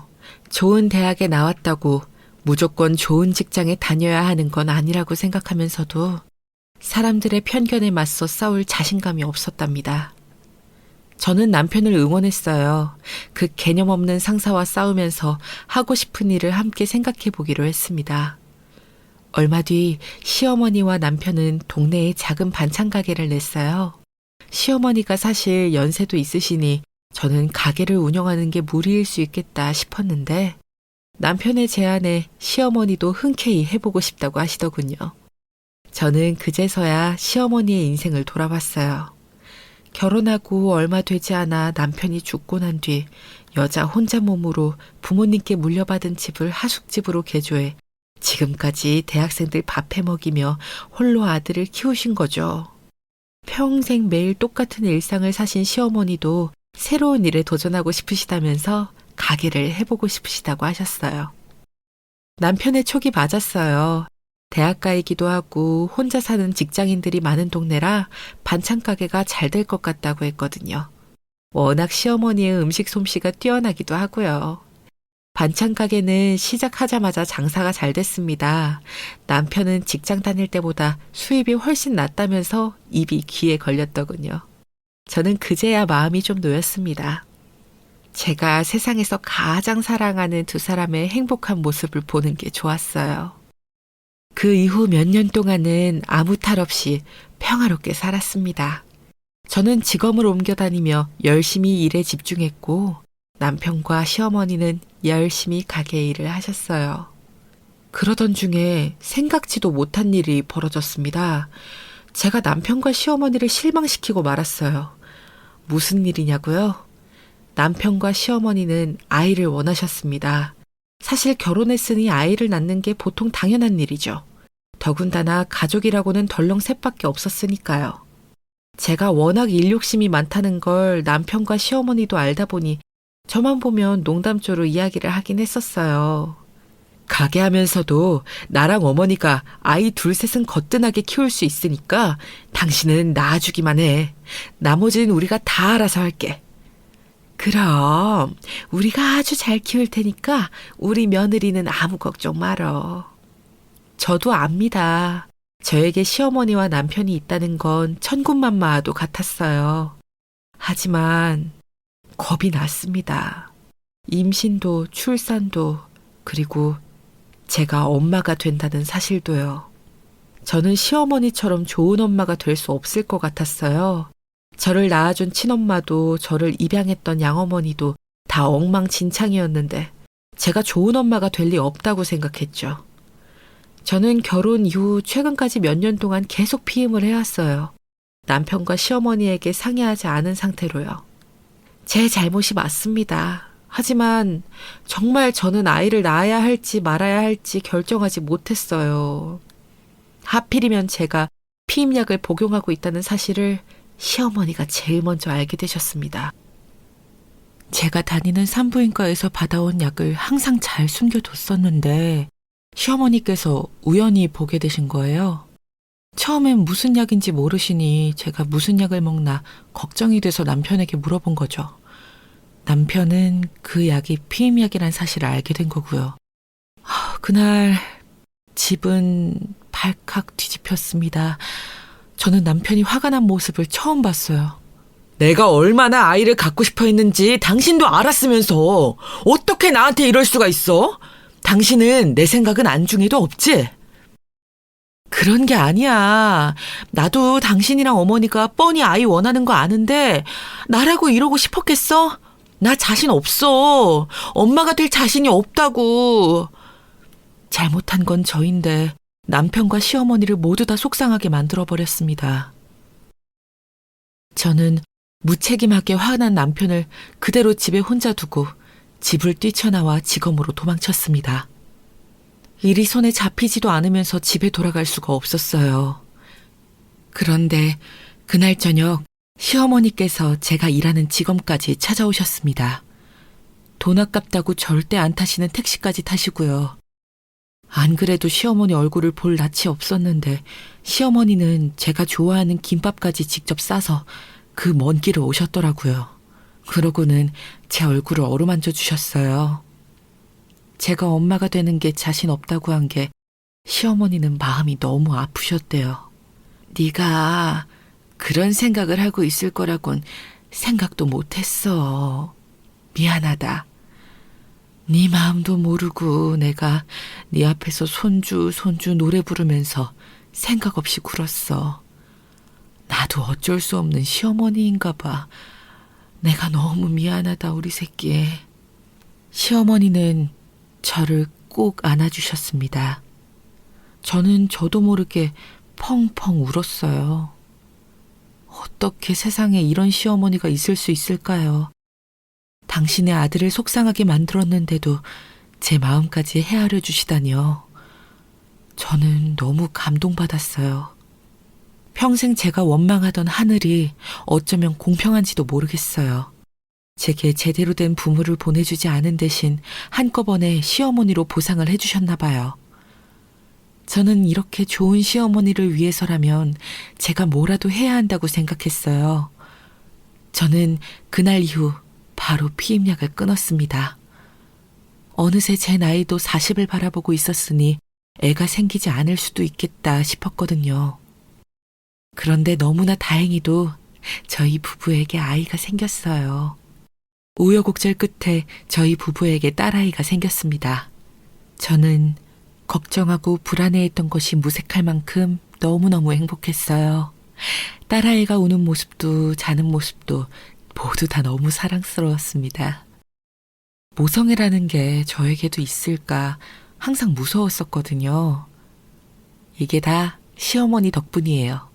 좋은 대학에 나왔다고 무조건 좋은 직장에 다녀야 하는 건 아니라고 생각하면서도 사람들의 편견에 맞서 싸울 자신감이 없었답니다. 저는 남편을 응원했어요. 그 개념 없는 상사와 싸우면서 하고 싶은 일을 함께 생각해 보기로 했습니다. 얼마 뒤 시어머니와 남편은 동네에 작은 반찬 가게를 냈어요. 시어머니가 사실 연세도 있으시니 저는 가게를 운영하는 게 무리일 수 있겠다 싶었는데 남편의 제안에 시어머니도 흔쾌히 해보고 싶다고 하시더군요. 저는 그제서야 시어머니의 인생을 돌아봤어요. 결혼하고 얼마 되지 않아 남편이 죽고 난 뒤 여자 혼자 몸으로 부모님께 물려받은 집을 하숙집으로 개조해 지금까지 대학생들 밥해 먹이며 홀로 아들을 키우신 거죠. 평생 매일 똑같은 일상을 사신 시어머니도 새로운 일에 도전하고 싶으시다면서 가게를 해보고 싶으시다고 하셨어요. 남편의 촉이 맞았어요. 대학가이기도 하고 혼자 사는 직장인들이 많은 동네라 반찬 가게가 잘 될 것 같다고 했거든요. 워낙 시어머니의 음식 솜씨가 뛰어나기도 하고요. 반찬 가게는 시작하자마자 장사가 잘 됐습니다. 남편은 직장 다닐 때보다 수입이 훨씬 낫다면서 입이 귀에 걸렸더군요. 저는 그제야 마음이 좀 놓였습니다. 제가 세상에서 가장 사랑하는 두 사람의 행복한 모습을 보는 게 좋았어요. 그 이후 몇 년 동안은 아무 탈 없이 평화롭게 살았습니다. 저는 직업을 옮겨 다니며 열심히 일에 집중했고 남편과 시어머니는 열심히 가게 일을 하셨어요. 그러던 중에 생각지도 못한 일이 벌어졌습니다. 제가 남편과 시어머니를 실망시키고 말았어요. 무슨 일이냐고요? 남편과 시어머니는 아이를 원하셨습니다. 사실 결혼했으니 아이를 낳는 게 보통 당연한 일이죠. 더군다나 가족이라고는 덜렁 셋밖에 없었으니까요. 제가 워낙 일 욕심이 많다는 걸 남편과 시어머니도 알다 보니 저만 보면 농담조로 이야기를 하긴 했었어요. 가게 하면서도 나랑 어머니가 아이 둘 셋은 거뜬하게 키울 수 있으니까 당신은 낳아주기만 해. 나머지는 우리가 다 알아서 할게. 그럼 우리가 아주 잘 키울 테니까 우리 며느리는 아무 걱정 말어. 저도 압니다. 저에게 시어머니와 남편이 있다는 건 천군만마도 같았어요. 하지만 겁이 났습니다. 임신도 출산도 그리고 제가 엄마가 된다는 사실도요. 저는 시어머니처럼 좋은 엄마가 될 수 없을 것 같았어요. 저를 낳아준 친엄마도 저를 입양했던 양어머니도 다 엉망진창이었는데 제가 좋은 엄마가 될 리 없다고 생각했죠. 저는 결혼 이후 최근까지 몇 년 동안 계속 피임을 해왔어요. 남편과 시어머니에게 상의하지 않은 상태로요. 제 잘못이 맞습니다. 하지만 정말 저는 아이를 낳아야 할지 말아야 할지 결정하지 못했어요. 하필이면 제가 피임약을 복용하고 있다는 사실을 시어머니가 제일 먼저 알게 되셨습니다. 제가 다니는 산부인과에서 받아온 약을 항상 잘 숨겨뒀었는데 시어머니께서 우연히 보게 되신 거예요. 처음엔 무슨 약인지 모르시니 제가 무슨 약을 먹나 걱정이 돼서 남편에게 물어본 거죠. 남편은 그 약이 피임약이란 사실을 알게 된 거고요. 그날 집은 발칵 뒤집혔습니다. 저는 남편이 화가 난 모습을 처음 봤어요. 내가 얼마나 아이를 갖고 싶어 했는지 당신도 알았으면서 어떻게 나한테 이럴 수가 있어? 당신은 내 생각은 안중에도 없지? 그런 게 아니야. 나도 당신이랑 어머니가 뻔히 아이 원하는 거 아는데 나라고 이러고 싶었겠어? 나 자신 없어. 엄마가 될 자신이 없다고. 잘못한 건 저인데 남편과 시어머니를 모두 다 속상하게 만들어버렸습니다. 저는 무책임하게 화난 남편을 그대로 집에 혼자 두고 집을 뛰쳐나와 직업으로 도망쳤습니다. 일이 손에 잡히지도 않으면서 집에 돌아갈 수가 없었어요. 그런데 그날 저녁 시어머니께서 제가 일하는 직업까지 찾아오셨습니다. 돈 아깝다고 절대 안 타시는 택시까지 타시고요. 안 그래도 시어머니 얼굴을 볼 낯이 없었는데 시어머니는 제가 좋아하는 김밥까지 직접 싸서 그 먼 길을 오셨더라고요. 그러고는 제 얼굴을 어루만져 주셨어요. 제가 엄마가 되는 게 자신 없다고 한 게 시어머니는 마음이 너무 아프셨대요. 네가 그런 생각을 하고 있을 거라곤 생각도 못했어. 미안하다. 네 마음도 모르고 내가 네 앞에서 손주 노래 부르면서 생각 없이 굴었어. 나도 어쩔 수 없는 시어머니인가 봐. 내가 너무 미안하다 우리 새끼. 시어머니는 저를 꼭 안아주셨습니다. 저는 저도 모르게 펑펑 울었어요. 어떻게 세상에 이런 시어머니가 있을 수 있을까요? 당신의 아들을 속상하게 만들었는데도 제 마음까지 헤아려 주시다니요. 저는 너무 감동받았어요. 평생 제가 원망하던 하늘이 어쩌면 공평한지도 모르겠어요. 제게 제대로 된 부모를 보내주지 않은 대신 한꺼번에 시어머니로 보상을 해주셨나 봐요. 저는 이렇게 좋은 시어머니를 위해서라면 제가 뭐라도 해야 한다고 생각했어요. 저는 그날 이후 바로 피임약을 끊었습니다. 어느새 제 나이도 40을 바라보고 있었으니 애가 생기지 않을 수도 있겠다 싶었거든요. 그런데 너무나 다행히도 저희 부부에게 아이가 생겼어요. 우여곡절 끝에 저희 부부에게 딸아이가 생겼습니다. 저는 걱정하고 불안해했던 것이 무색할 만큼 너무너무 행복했어요. 딸아이가 우는 모습도 자는 모습도 모두 다 너무 사랑스러웠습니다. 모성애라는 게 저에게도 있을까 항상 무서웠었거든요. 이게 다 시어머니 덕분이에요.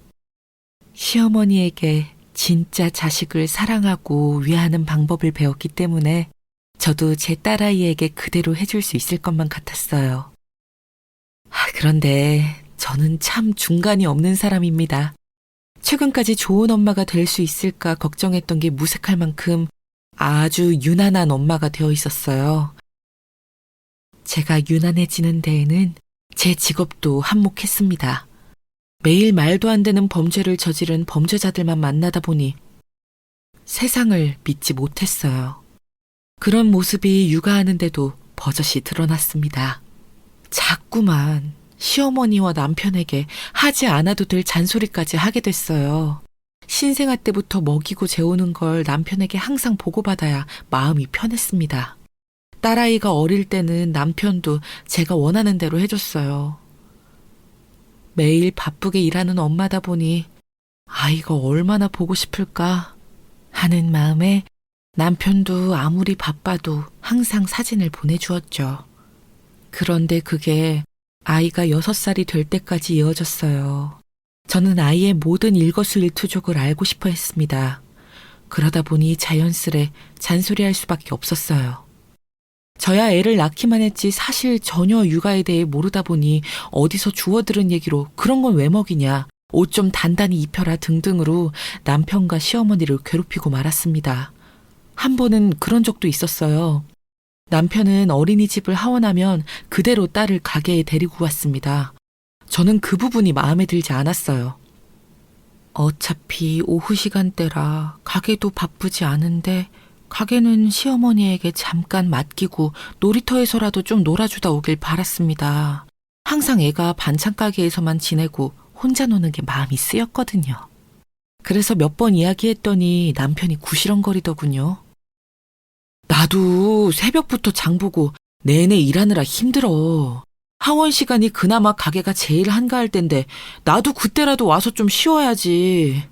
시어머니에게 진짜 자식을 사랑하고 위하는 방법을 배웠기 때문에 저도 제 딸아이에게 그대로 해줄 수 있을 것만 같았어요. 그런데 저는 참 중간이 없는 사람입니다. 최근까지 좋은 엄마가 될 수 있을까 걱정했던 게 무색할 만큼 아주 유난한 엄마가 되어 있었어요. 제가 유난해지는 데에는 제 직업도 한몫했습니다. 매일 말도 안 되는 범죄를 저지른 범죄자들만 만나다 보니 세상을 믿지 못했어요. 그런 모습이 육아하는데도 버젓이 드러났습니다. 자꾸만 시어머니와 남편에게 하지 않아도 될 잔소리까지 하게 됐어요. 신생아 때부터 먹이고 재우는 걸 남편에게 항상 보고받아야 마음이 편했습니다. 딸아이가 어릴 때는 남편도 제가 원하는 대로 해줬어요. 매일 바쁘게 일하는 엄마다 보니 아이가 얼마나 보고 싶을까 하는 마음에 남편도 아무리 바빠도 항상 사진을 보내주었죠. 그런데 그게 아이가 6살이 될 때까지 이어졌어요. 저는 아이의 모든 일거수일투족을 알고 싶어 했습니다. 그러다 보니 자연스레 잔소리할 수밖에 없었어요. 저야 애를 낳기만 했지 사실 전혀 육아에 대해 모르다 보니 어디서 주워들은 얘기로 그런 건 왜 먹이냐, 옷 좀 단단히 입혀라 등등으로 남편과 시어머니를 괴롭히고 말았습니다. 한 번은 그런 적도 있었어요. 남편은 어린이집을 하원하면 그대로 딸을 가게에 데리고 왔습니다. 저는 그 부분이 마음에 들지 않았어요. 어차피 오후 시간대라 가게도 바쁘지 않은데 가게는 시어머니에게 잠깐 맡기고 놀이터에서라도 좀 놀아주다 오길 바랐습니다. 항상 애가 반찬 가게에서만 지내고 혼자 노는 게 마음이 쓰였거든요. 그래서 몇 번 이야기했더니 남편이 구시렁거리더군요. 나도 새벽부터 장 보고 내내 일하느라 힘들어. 하원 시간이 그나마 가게가 제일 한가할 텐데 나도 그때라도 와서 좀 쉬어야지.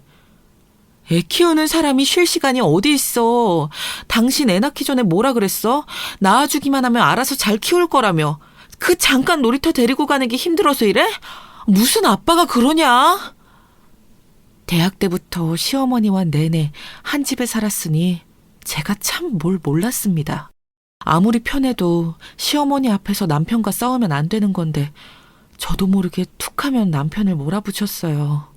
애 키우는 사람이 쉴 시간이 어디 있어. 당신 애 낳기 전에 뭐라 그랬어? 낳아주기만 하면 알아서 잘 키울 거라며. 그 잠깐 놀이터 데리고 가는 게 힘들어서 이래? 무슨 아빠가 그러냐? 대학 때부터 시어머니와 내내 한 집에 살았으니 제가 참 뭘 몰랐습니다. 아무리 편해도 시어머니 앞에서 남편과 싸우면 안 되는 건데 저도 모르게 툭하면 남편을 몰아붙였어요.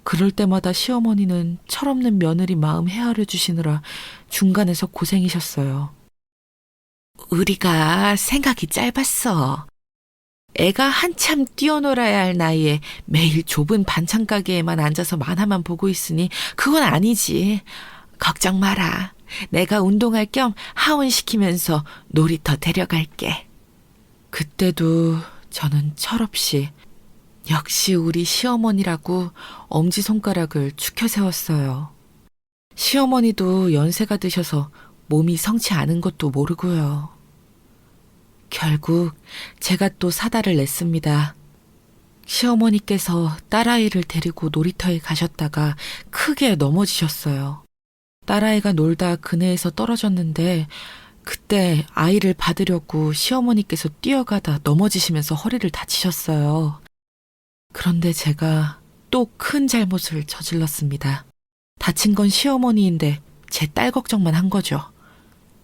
그럴 때마다 시어머니는 철없는 며느리 마음 헤아려 주시느라 중간에서 고생이셨어요. 우리가 생각이 짧았어. 애가 한참 뛰어놀아야 할 나이에 매일 좁은 반찬 가게에만 앉아서 만화만 보고 있으니 그건 아니지. 걱정 마라. 내가 운동할 겸 하원시키면서 놀이터 데려갈게. 그때도 저는 철없이 역시 우리 시어머니라고 엄지손가락을 축혀 세웠어요. 시어머니도 연세가 드셔서 몸이 성치 않은 것도 모르고요. 결국 제가 또 사달을 냈습니다. 시어머니께서 딸아이를 데리고 놀이터에 가셨다가 크게 넘어지셨어요. 딸아이가 놀다 그네에서 떨어졌는데 그때 아이를 받으려고 시어머니께서 뛰어가다 넘어지시면서 허리를 다치셨어요. 그런데 제가 또 큰 잘못을 저질렀습니다. 다친 건 시어머니인데 제 딸 걱정만 한 거죠.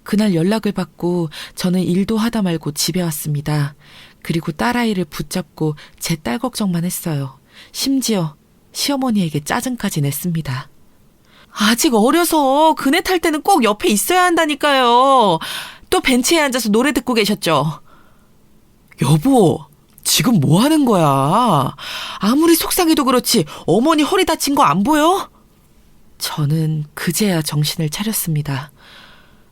그날 연락을 받고 저는 일도 하다 말고 집에 왔습니다. 그리고 딸아이를 붙잡고 제 딸 걱정만 했어요. 심지어 시어머니에게 짜증까지 냈습니다. 아직 어려서 그네 탈 때는 꼭 옆에 있어야 한다니까요. 또 벤치에 앉아서 노래 듣고 계셨죠. 여보, 지금 뭐 하는 거야? 아무리 속상해도 그렇지 어머니 허리 다친 거 안 보여? 저는 그제야 정신을 차렸습니다.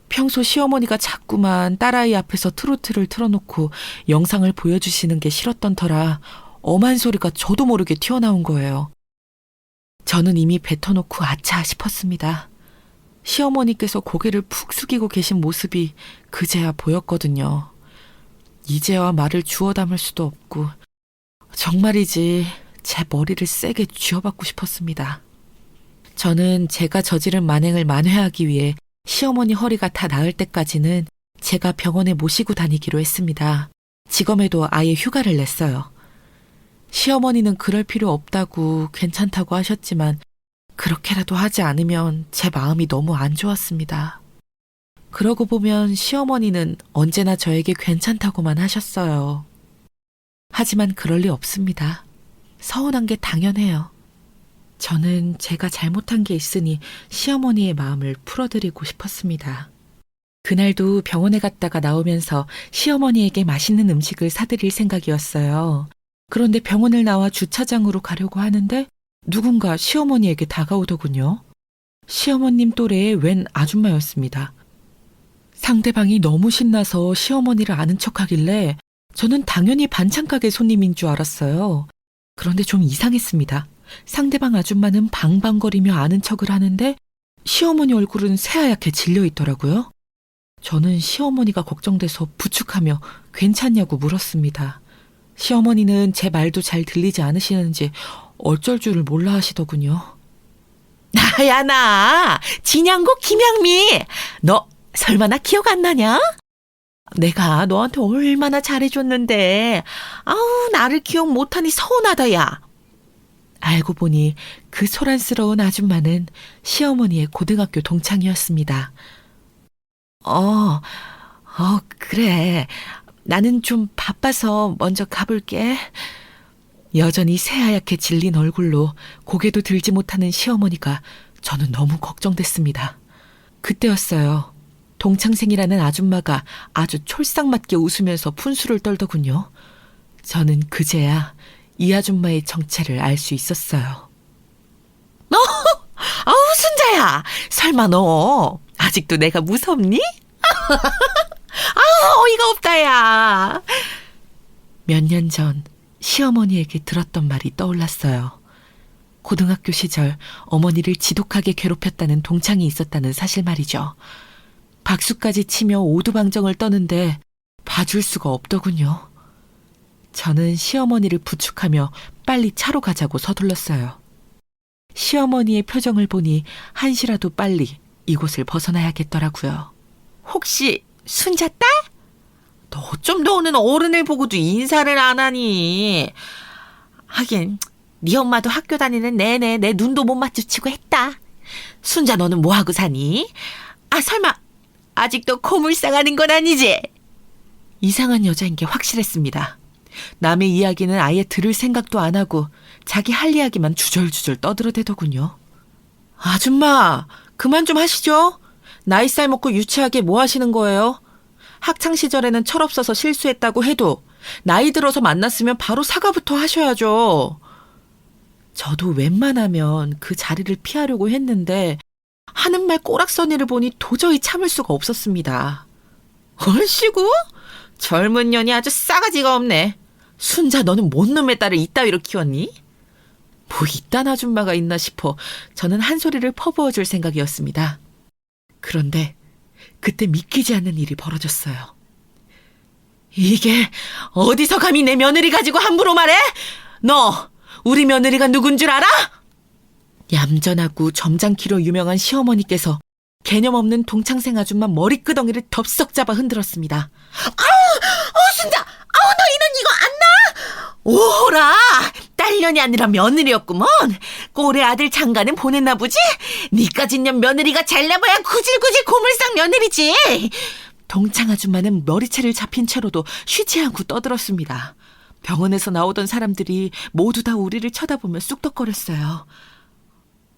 평소 시어머니가 자꾸만 딸아이 앞에서 트로트를 틀어놓고 영상을 보여주시는 게 싫었던 터라 엄한 소리가 저도 모르게 튀어나온 거예요. 저는 이미 뱉어놓고 아차 싶었습니다. 시어머니께서 고개를 푹 숙이고 계신 모습이 그제야 보였거든요. 이제와 말을 주워 담을 수도 없고 정말이지 제 머리를 세게 쥐어받고 싶었습니다. 저는 제가 저지른 만행을 만회하기 위해 시어머니 허리가 다 나을 때까지는 제가 병원에 모시고 다니기로 했습니다. 지검에도 아예 휴가를 냈어요. 시어머니는 그럴 필요 없다고 괜찮다고 하셨지만 그렇게라도 하지 않으면 제 마음이 너무 안 좋았습니다. 그러고 보면 시어머니는 언제나 저에게 괜찮다고만 하셨어요. 하지만 그럴 리 없습니다. 서운한 게 당연해요. 저는 제가 잘못한 게 있으니 시어머니의 마음을 풀어드리고 싶었습니다. 그날도 병원에 갔다가 나오면서 시어머니에게 맛있는 음식을 사드릴 생각이었어요. 그런데 병원을 나와 주차장으로 가려고 하는데 누군가 시어머니에게 다가오더군요. 시어머님 또래의 웬 아줌마였습니다. 상대방이 너무 신나서 시어머니를 아는 척하길래 저는 당연히 반찬가게 손님인 줄 알았어요. 그런데 좀 이상했습니다. 상대방 아줌마는 방방거리며 아는 척을 하는데 시어머니 얼굴은 새하얗게 질려 있더라고요. 저는 시어머니가 걱정돼서 부축하며 괜찮냐고 물었습니다. 시어머니는 제 말도 잘 들리지 않으시는지 어쩔 줄을 몰라 하시더군요. 나야 나 진양고 김양미. 너 설마 나 기억 안 나냐? 내가 너한테 얼마나 잘해줬는데 아우 나를 기억 못하니 서운하다 야. 알고 보니 그 소란스러운 아줌마는 시어머니의 고등학교 동창이었습니다. 그래. 나는 좀 바빠서 먼저 가볼게. 여전히 새하얗게 질린 얼굴로 고개도 들지 못하는 시어머니가 저는 너무 걱정됐습니다. 그때였어요. 동창생이라는 아줌마가 아주 촐싹맞게 웃으면서 푼수를 떨더군요. 저는 그제야 이 아줌마의 정체를 알 수 있었어요. 아우 순자야, 설마 너 아직도 내가 무섭니? 아우 어이가 없다 야. 몇 년 전 시어머니에게 들었던 말이 떠올랐어요. 고등학교 시절 어머니를 지독하게 괴롭혔다는 동창이 있었다는 사실 말이죠. 박수까지 치며 오두방정을 떠는데 봐줄 수가 없더군요. 저는 시어머니를 부축하며 빨리 차로 가자고 서둘렀어요. 시어머니의 표정을 보니 한시라도 빨리 이곳을 벗어나야겠더라고요. 혹시 순자 딸? 너 어쩜 너는 어른을 보고도 인사를 안 하니? 하긴 네 엄마도 학교 다니는 내내 내 눈도 못 마주치고 했다. 순자 너는 뭐하고 사니? 아 설마 아직도 고물상하는 건 아니지? 이상한 여자인 게 확실했습니다. 남의 이야기는 아예 들을 생각도 안 하고 자기 할 이야기만 주절주절 떠들어대더군요. 아줌마, 그만 좀 하시죠. 나이살 먹고 유치하게 뭐 하시는 거예요? 학창시절에는 철없어서 실수했다고 해도 나이 들어서 만났으면 바로 사과부터 하셔야죠. 저도 웬만하면 그 자리를 피하려고 했는데 하는 말 꼬락서니를 보니 도저히 참을 수가 없었습니다. 얼씨구? 젊은 년이 아주 싸가지가 없네. 순자 너는 뭔 놈의 딸을 이따위로 키웠니? 뭐 이딴 아줌마가 있나 싶어 저는 한 소리를 퍼부어줄 생각이었습니다. 그런데 그때 믿기지 않는 일이 벌어졌어요. 이게 어디서 감히 내 며느리 가지고 함부로 말해? 너 우리 며느리가 누군 줄 알아? 얌전하고 점잖기로 유명한 시어머니께서 개념 없는 동창생 아줌마 머리끄덩이를 덥석 잡아 흔들었습니다. 순자! 너 이런 이거 안 나? 오호라! 딸년이 아니라 며느리였구먼. 꼴의 아들 장가는 보냈나 보지? 니까짓 년 며느리가 잘나봐야 구질구질 고물상 며느리지. 동창 아줌마는 머리채를 잡힌 채로도 쉬지 않고 떠들었습니다. 병원에서 나오던 사람들이 모두 다 우리를 쳐다보며 쑥덕거렸어요.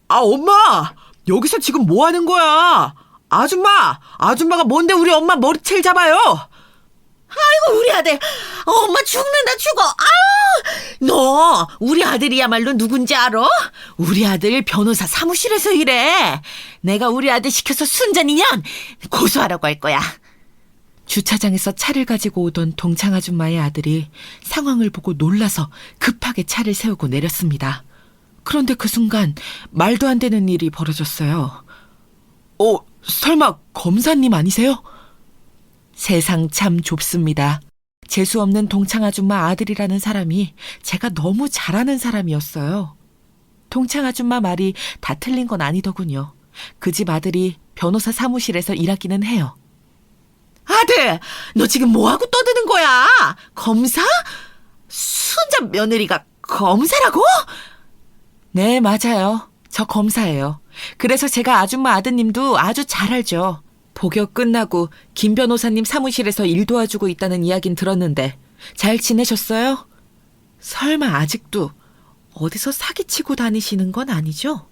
엄마! 여기서 지금 뭐 하는 거야? 아줌마가 뭔데 우리 엄마 머리채를 잡아요? 아이고 우리 아들, 엄마 죽는다 죽어. 너 우리 아들이야말로 누군지 알아? 우리 아들 변호사 사무실에서 일해. 내가 우리 아들 시켜서 순전이년 고소하라고 할 거야. 주차장에서 차를 가지고 오던 동창 아줌마의 아들이 상황을 보고 놀라서 급하게 차를 세우고 내렸습니다. 그런데 그 순간 말도 안 되는 일이 벌어졌어요. 설마 검사님 아니세요? 세상 참 좁습니다. 재수없는 동창 아줌마 아들이라는 사람이 제가 너무 잘아는 사람이었어요. 동창 아줌마 말이 다 틀린 건 아니더군요. 그 집 아들이 변호사 사무실에서 일하기는 해요. 아들, 너 지금 뭐하고 떠드는 거야? 검사? 순자 며느리가 검사라고? 네, 맞아요. 저 검사예요. 그래서 제가 아줌마 아드님도 아주 잘 알죠. 복역 끝나고 김 변호사님 사무실에서 일 도와주고 있다는 이야긴 들었는데 잘 지내셨어요? 설마 아직도 어디서 사기치고 다니시는 건 아니죠?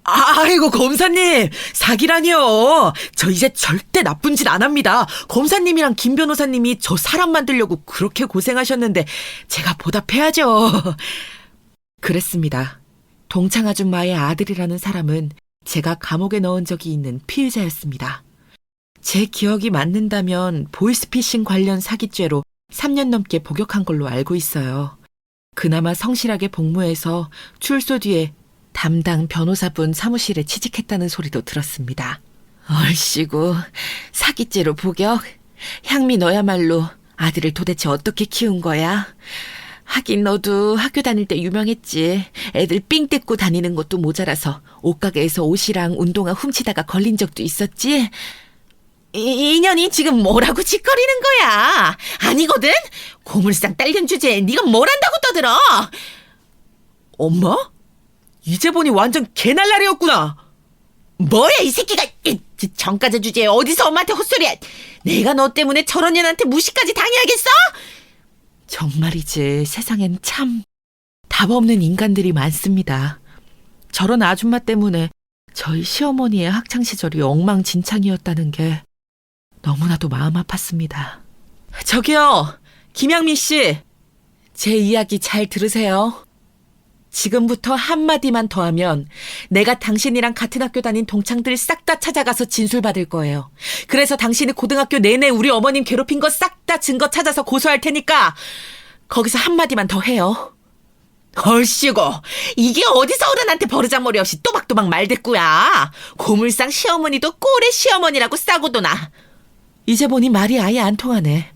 아이고 검사님, 사기라니요. 저 이제 절대 나쁜 짓 안 합니다. 검사님이랑 김 변호사님이 저 사람 만들려고 그렇게 고생하셨는데 제가 보답해야죠. 그랬습니다. 동창 아줌마의 아들이라는 사람은 제가 감옥에 넣은 적이 있는 피의자였습니다. 제 기억이 맞는다면 보이스피싱 관련 사기죄로 3년 넘게 복역한 걸로 알고 있어요. 그나마 성실하게 복무해서 출소 뒤에 담당 변호사분 사무실에 취직했다는 소리도 들었습니다. 얼씨구, 사기죄로 복역? 향미 너야말로 아들을 도대체 어떻게 키운 거야? 하긴 너도 학교 다닐 때 유명했지. 애들 삥 뜯고 다니는 것도 모자라서 옷가게에서 옷이랑 운동화 훔치다가 걸린 적도 있었지. 이년이 지금 뭐라고 짓거리는 거야? 아니거든? 고물상 딸년 주제에 네가 뭘 안다고 떠들어? 엄마? 이제 보니 완전 개날라리였구나. 뭐야 이 새끼가. 정가자 주제에 어디서 엄마한테 헛소리야. 내가 너 때문에 저런 년한테 무시까지 당해야겠어? 정말이지, 세상엔 참 답 없는 인간들이 많습니다. 저런 아줌마 때문에 저희 시어머니의 학창시절이 엉망진창이었다는 게 너무나도 마음 아팠습니다. 저기요, 김양미 씨. 제 이야기 잘 들으세요. 지금부터 한마디만 더 하면 내가 당신이랑 같은 학교 다닌 동창들 싹 다 찾아가서 진술받을 거예요. 그래서 당신이 고등학교 내내 우리 어머님 괴롭힌 거 싹 다 증거 찾아서 고소할 테니까 거기서 한마디만 더 해요. 얼씨구, 이게 어디서 어른한테 버르장머리 없이 또박또박 말대꾸야. 고물상 시어머니도 꼴의 시어머니라고 싸고도나. 이제 보니 말이 아예 안 통하네.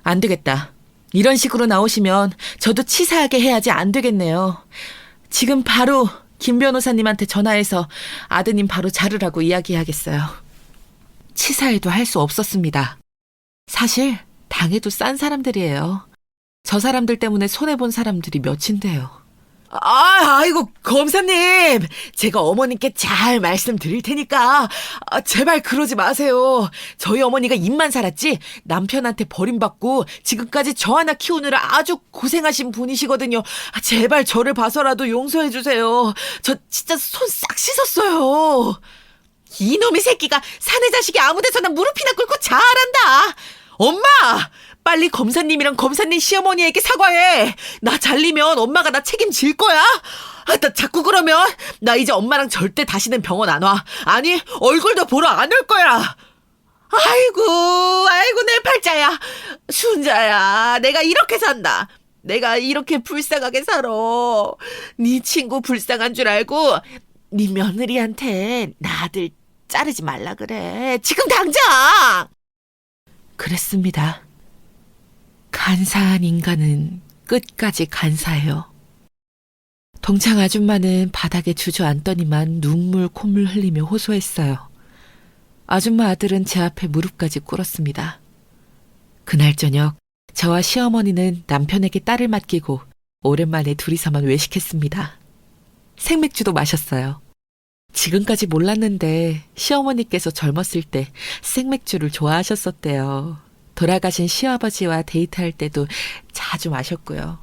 안 되겠다. 이런 식으로 나오시면 저도 치사하게 해야지 안 되겠네요. 지금 바로 김 변호사님한테 전화해서 아드님 바로 자르라고 이야기하겠어요. 치사해도 할 수 없었습니다. 사실 당해도 싼 사람들이에요. 저 사람들 때문에 손해본 사람들이 몇인데요. 아이고, 검사님. 제가 어머님께 잘 말씀드릴 테니까 제발 그러지 마세요. 저희 어머니가 입만 살았지 남편한테 버림받고 지금까지 저 하나 키우느라 아주 고생하신 분이시거든요. 제발 저를 봐서라도 용서해 주세요. 저 진짜 손 싹 씻었어요. 이놈의 새끼가 사내 자식이 아무데서나 무릎이나 꿇고 자아란다. 엄마! 빨리 검사님이랑 검사님 시어머니에게 사과해. 나 잘리면 엄마가 나 책임질 거야. 나 자꾸 그러면 나 이제 엄마랑 절대 다시는 병원 안 와. 아니, 얼굴도 보러 안 올 거야. 아이고 내 팔자야. 순자야, 내가 이렇게 산다. 내가 이렇게 불쌍하게 살아. 네 친구 불쌍한 줄 알고 네 며느리한테 나 아들 자르지 말라 그래. 지금 당장. 그랬습니다. 간사한 인간은 끝까지 간사해요. 동창 아줌마는 바닥에 주저앉더니만 눈물 콧물 흘리며 호소했어요. 아줌마 아들은 제 앞에 무릎까지 꿇었습니다. 그날 저녁 저와 시어머니는 남편에게 딸을 맡기고 오랜만에 둘이서만 외식했습니다. 생맥주도 마셨어요. 지금까지 몰랐는데 시어머니께서 젊었을 때 생맥주를 좋아하셨었대요. 돌아가신 시아버지와 데이트할 때도 자주 마셨고요.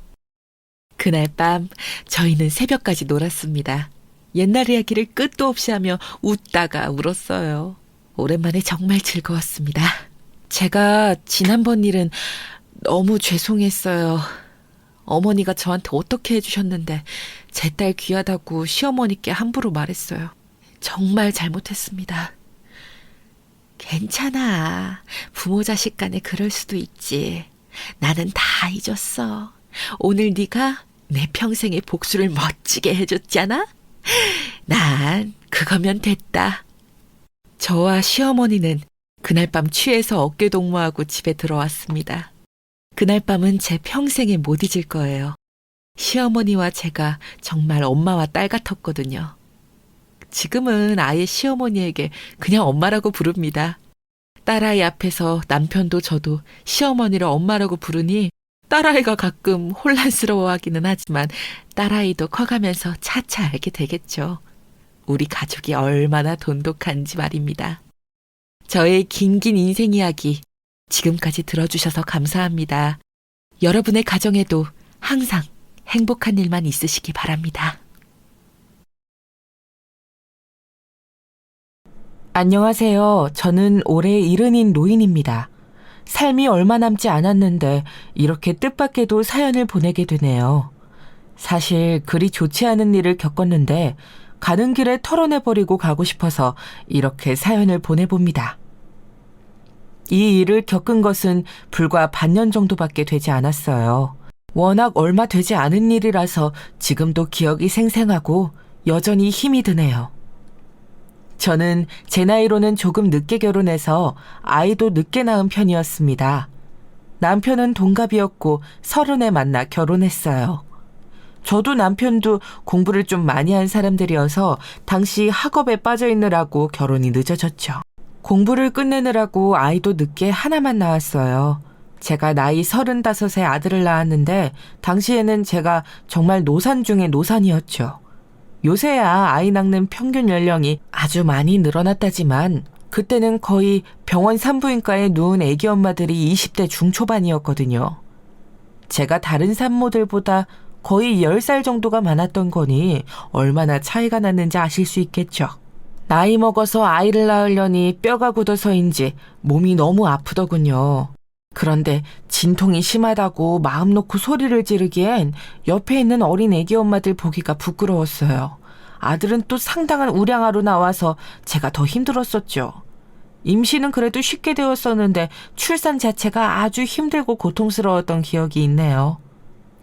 그날 밤 저희는 새벽까지 놀았습니다. 옛날 이야기를 끝도 없이 하며 웃다가 울었어요. 오랜만에 정말 즐거웠습니다. 제가 지난번 일은 너무 죄송했어요. 어머니가 저한테 어떻게 해주셨는데 제 딸 귀하다고 시어머니께 함부로 말했어요. 정말 잘못했습니다. 괜찮아. 부모 자식 간에 그럴 수도 있지. 나는 다 잊었어. 오늘 네가 내 평생의 복수를 멋지게 해줬잖아. 난 그거면 됐다. 저와 시어머니는 그날 밤 취해서 어깨동무하고 집에 들어왔습니다. 그날 밤은 제 평생에 못 잊을 거예요. 시어머니와 제가 정말 엄마와 딸 같았거든요. 지금은 아예 시어머니에게 그냥 엄마라고 부릅니다. 딸아이 앞에서 남편도 저도 시어머니를 엄마라고 부르니 딸아이가 가끔 혼란스러워하기는 하지만 딸아이도 커가면서 차차 알게 되겠죠. 우리 가족이 얼마나 돈독한지 말입니다. 저의 긴긴 인생 이야기 지금까지 들어주셔서 감사합니다. 여러분의 가정에도 항상 행복한 일만 있으시기 바랍니다. 안녕하세요. 저는 올해 70인 노인입니다. 삶이 얼마 남지 않았는데 이렇게 뜻밖에도 사연을 보내게 되네요. 사실 그리 좋지 않은 일을 겪었는데 가는 길에 털어내버리고 가고 싶어서 이렇게 사연을 보내봅니다. 이 일을 겪은 것은 불과 반년 정도밖에 되지 않았어요. 워낙 얼마 되지 않은 일이라서 지금도 기억이 생생하고 여전히 힘이 드네요. 저는 제 나이로는 조금 늦게 결혼해서 아이도 늦게 낳은 편이었습니다. 남편은 동갑이었고 30에 만나 결혼했어요. 저도 남편도 공부를 좀 많이 한 사람들이어서 당시 학업에 빠져 있느라고 결혼이 늦어졌죠. 공부를 끝내느라고 아이도 늦게 하나만 낳았어요. 제가 나이 35에 아들을 낳았는데 당시에는 제가 정말 노산 중에 노산이었죠. 요새야 아이 낳는 평균 연령이 아주 많이 늘어났다지만 그때는 거의 병원 산부인과에 누운 애기 엄마들이 20대 중초반이었거든요. 제가 다른 산모들보다 거의 10살 정도가 많았던 거니 얼마나 차이가 났는지 아실 수 있겠죠. 나이 먹어서 아이를 낳으려니 뼈가 굳어서인지 몸이 너무 아프더군요. 그런데 진통이 심하다고 마음 놓고 소리를 지르기엔 옆에 있는 어린 애기 엄마들 보기가 부끄러웠어요. 아들은 또 상당한 우량아로 나와서 제가 더 힘들었었죠. 임신은 그래도 쉽게 되었었는데 출산 자체가 아주 힘들고 고통스러웠던 기억이 있네요.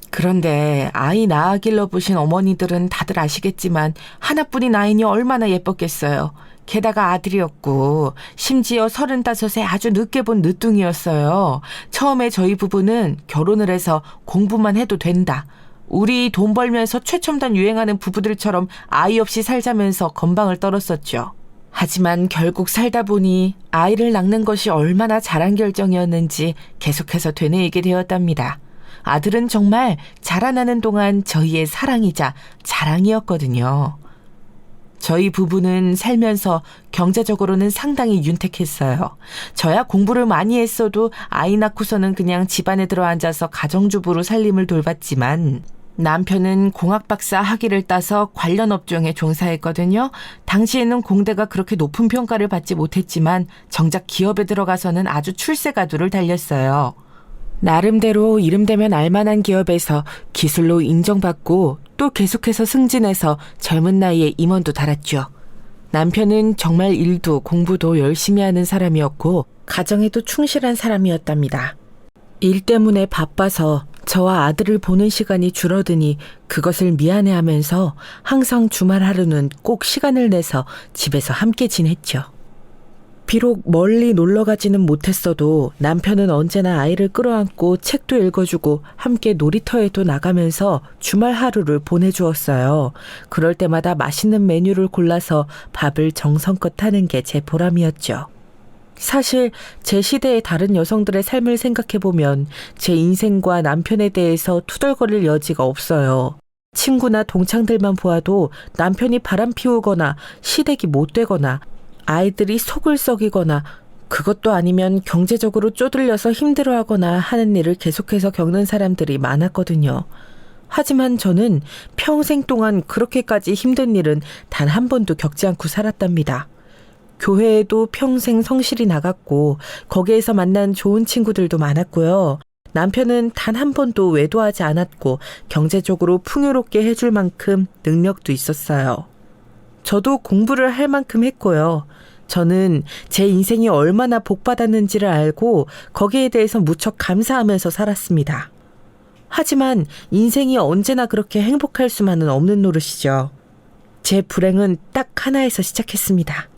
그런데 아이 낳아 길러보신 어머니들은 다들 아시겠지만 하나뿐인 아이니 얼마나 예뻤겠어요. 게다가 아들이었고 심지어 35에 아주 늦게 본 늦둥이였어요. 처음에 저희 부부는 결혼을 해서 공부만 해도 된다. 우리 돈 벌면서 최첨단 유행하는 부부들처럼 아이 없이 살자면서 건방을 떨었었죠. 하지만 결국 살다 보니 아이를 낳는 것이 얼마나 잘한 결정이었는지 계속해서 되뇌이게 되었답니다. 아들은 정말 자라나는 동안 저희의 사랑이자 자랑이었거든요. 저희 부부는 살면서 경제적으로는 상당히 윤택했어요. 저야 공부를 많이 했어도 아이 낳고서는 그냥 집안에 들어앉아서 가정주부로 살림을 돌봤지만 남편은 공학박사 학위를 따서 관련 업종에 종사했거든요. 당시에는 공대가 그렇게 높은 평가를 받지 못했지만 정작 기업에 들어가서는 아주 출세가도를 달렸어요. 나름대로 이름되면 알만한 기업에서 기술로 인정받고 또 계속해서 승진해서 젊은 나이에 임원도 달았죠. 남편은 정말 일도 공부도 열심히 하는 사람이었고 가정에도 충실한 사람이었답니다. 일 때문에 바빠서 저와 아들을 보는 시간이 줄어드니 그것을 미안해하면서 항상 주말 하루는 꼭 시간을 내서 집에서 함께 지냈죠. 비록 멀리 놀러 가지는 못했어도 남편은 언제나 아이를 끌어안고 책도 읽어주고 함께 놀이터에도 나가면서 주말 하루를 보내주었어요. 그럴 때마다 맛있는 메뉴를 골라서 밥을 정성껏 하는 게 제 보람이었죠. 사실 제 시대의 다른 여성들의 삶을 생각해보면 제 인생과 남편에 대해서 투덜거릴 여지가 없어요. 친구나 동창들만 보아도 남편이 바람 피우거나 시댁이 못되거나 아이들이 속을 썩이거나 그것도 아니면 경제적으로 쪼들려서 힘들어하거나 하는 일을 계속해서 겪는 사람들이 많았거든요. 하지만 저는 평생 동안 그렇게까지 힘든 일은 단 한 번도 겪지 않고 살았답니다. 교회에도 평생 성실히 나갔고 거기에서 만난 좋은 친구들도 많았고요. 남편은 단 한 번도 외도하지 않았고 경제적으로 풍요롭게 해줄 만큼 능력도 있었어요. 저도 공부를 할 만큼 했고요. 저는 제 인생이 얼마나 복받았는지를 알고 거기에 대해서 무척 감사하면서 살았습니다. 하지만 인생이 언제나 그렇게 행복할 수만은 없는 노릇이죠. 제 불행은 딱 하나에서 시작했습니다.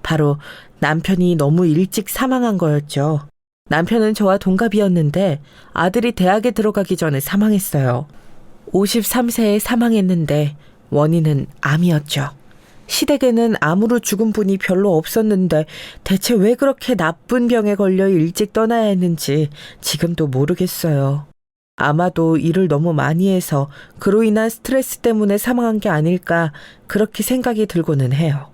바로 남편이 너무 일찍 사망한 거였죠. 남편은 저와 동갑이었는데 아들이 대학에 들어가기 전에 사망했어요. 53세에 사망했는데 원인은 암이었죠. 시댁에는 암으로 죽은 분이 별로 없었는데 대체 왜 그렇게 나쁜 병에 걸려 일찍 떠나야 했는지 지금도 모르겠어요. 아마도 일을 너무 많이 해서 그로 인한 스트레스 때문에 사망한 게 아닐까 그렇게 생각이 들고는 해요.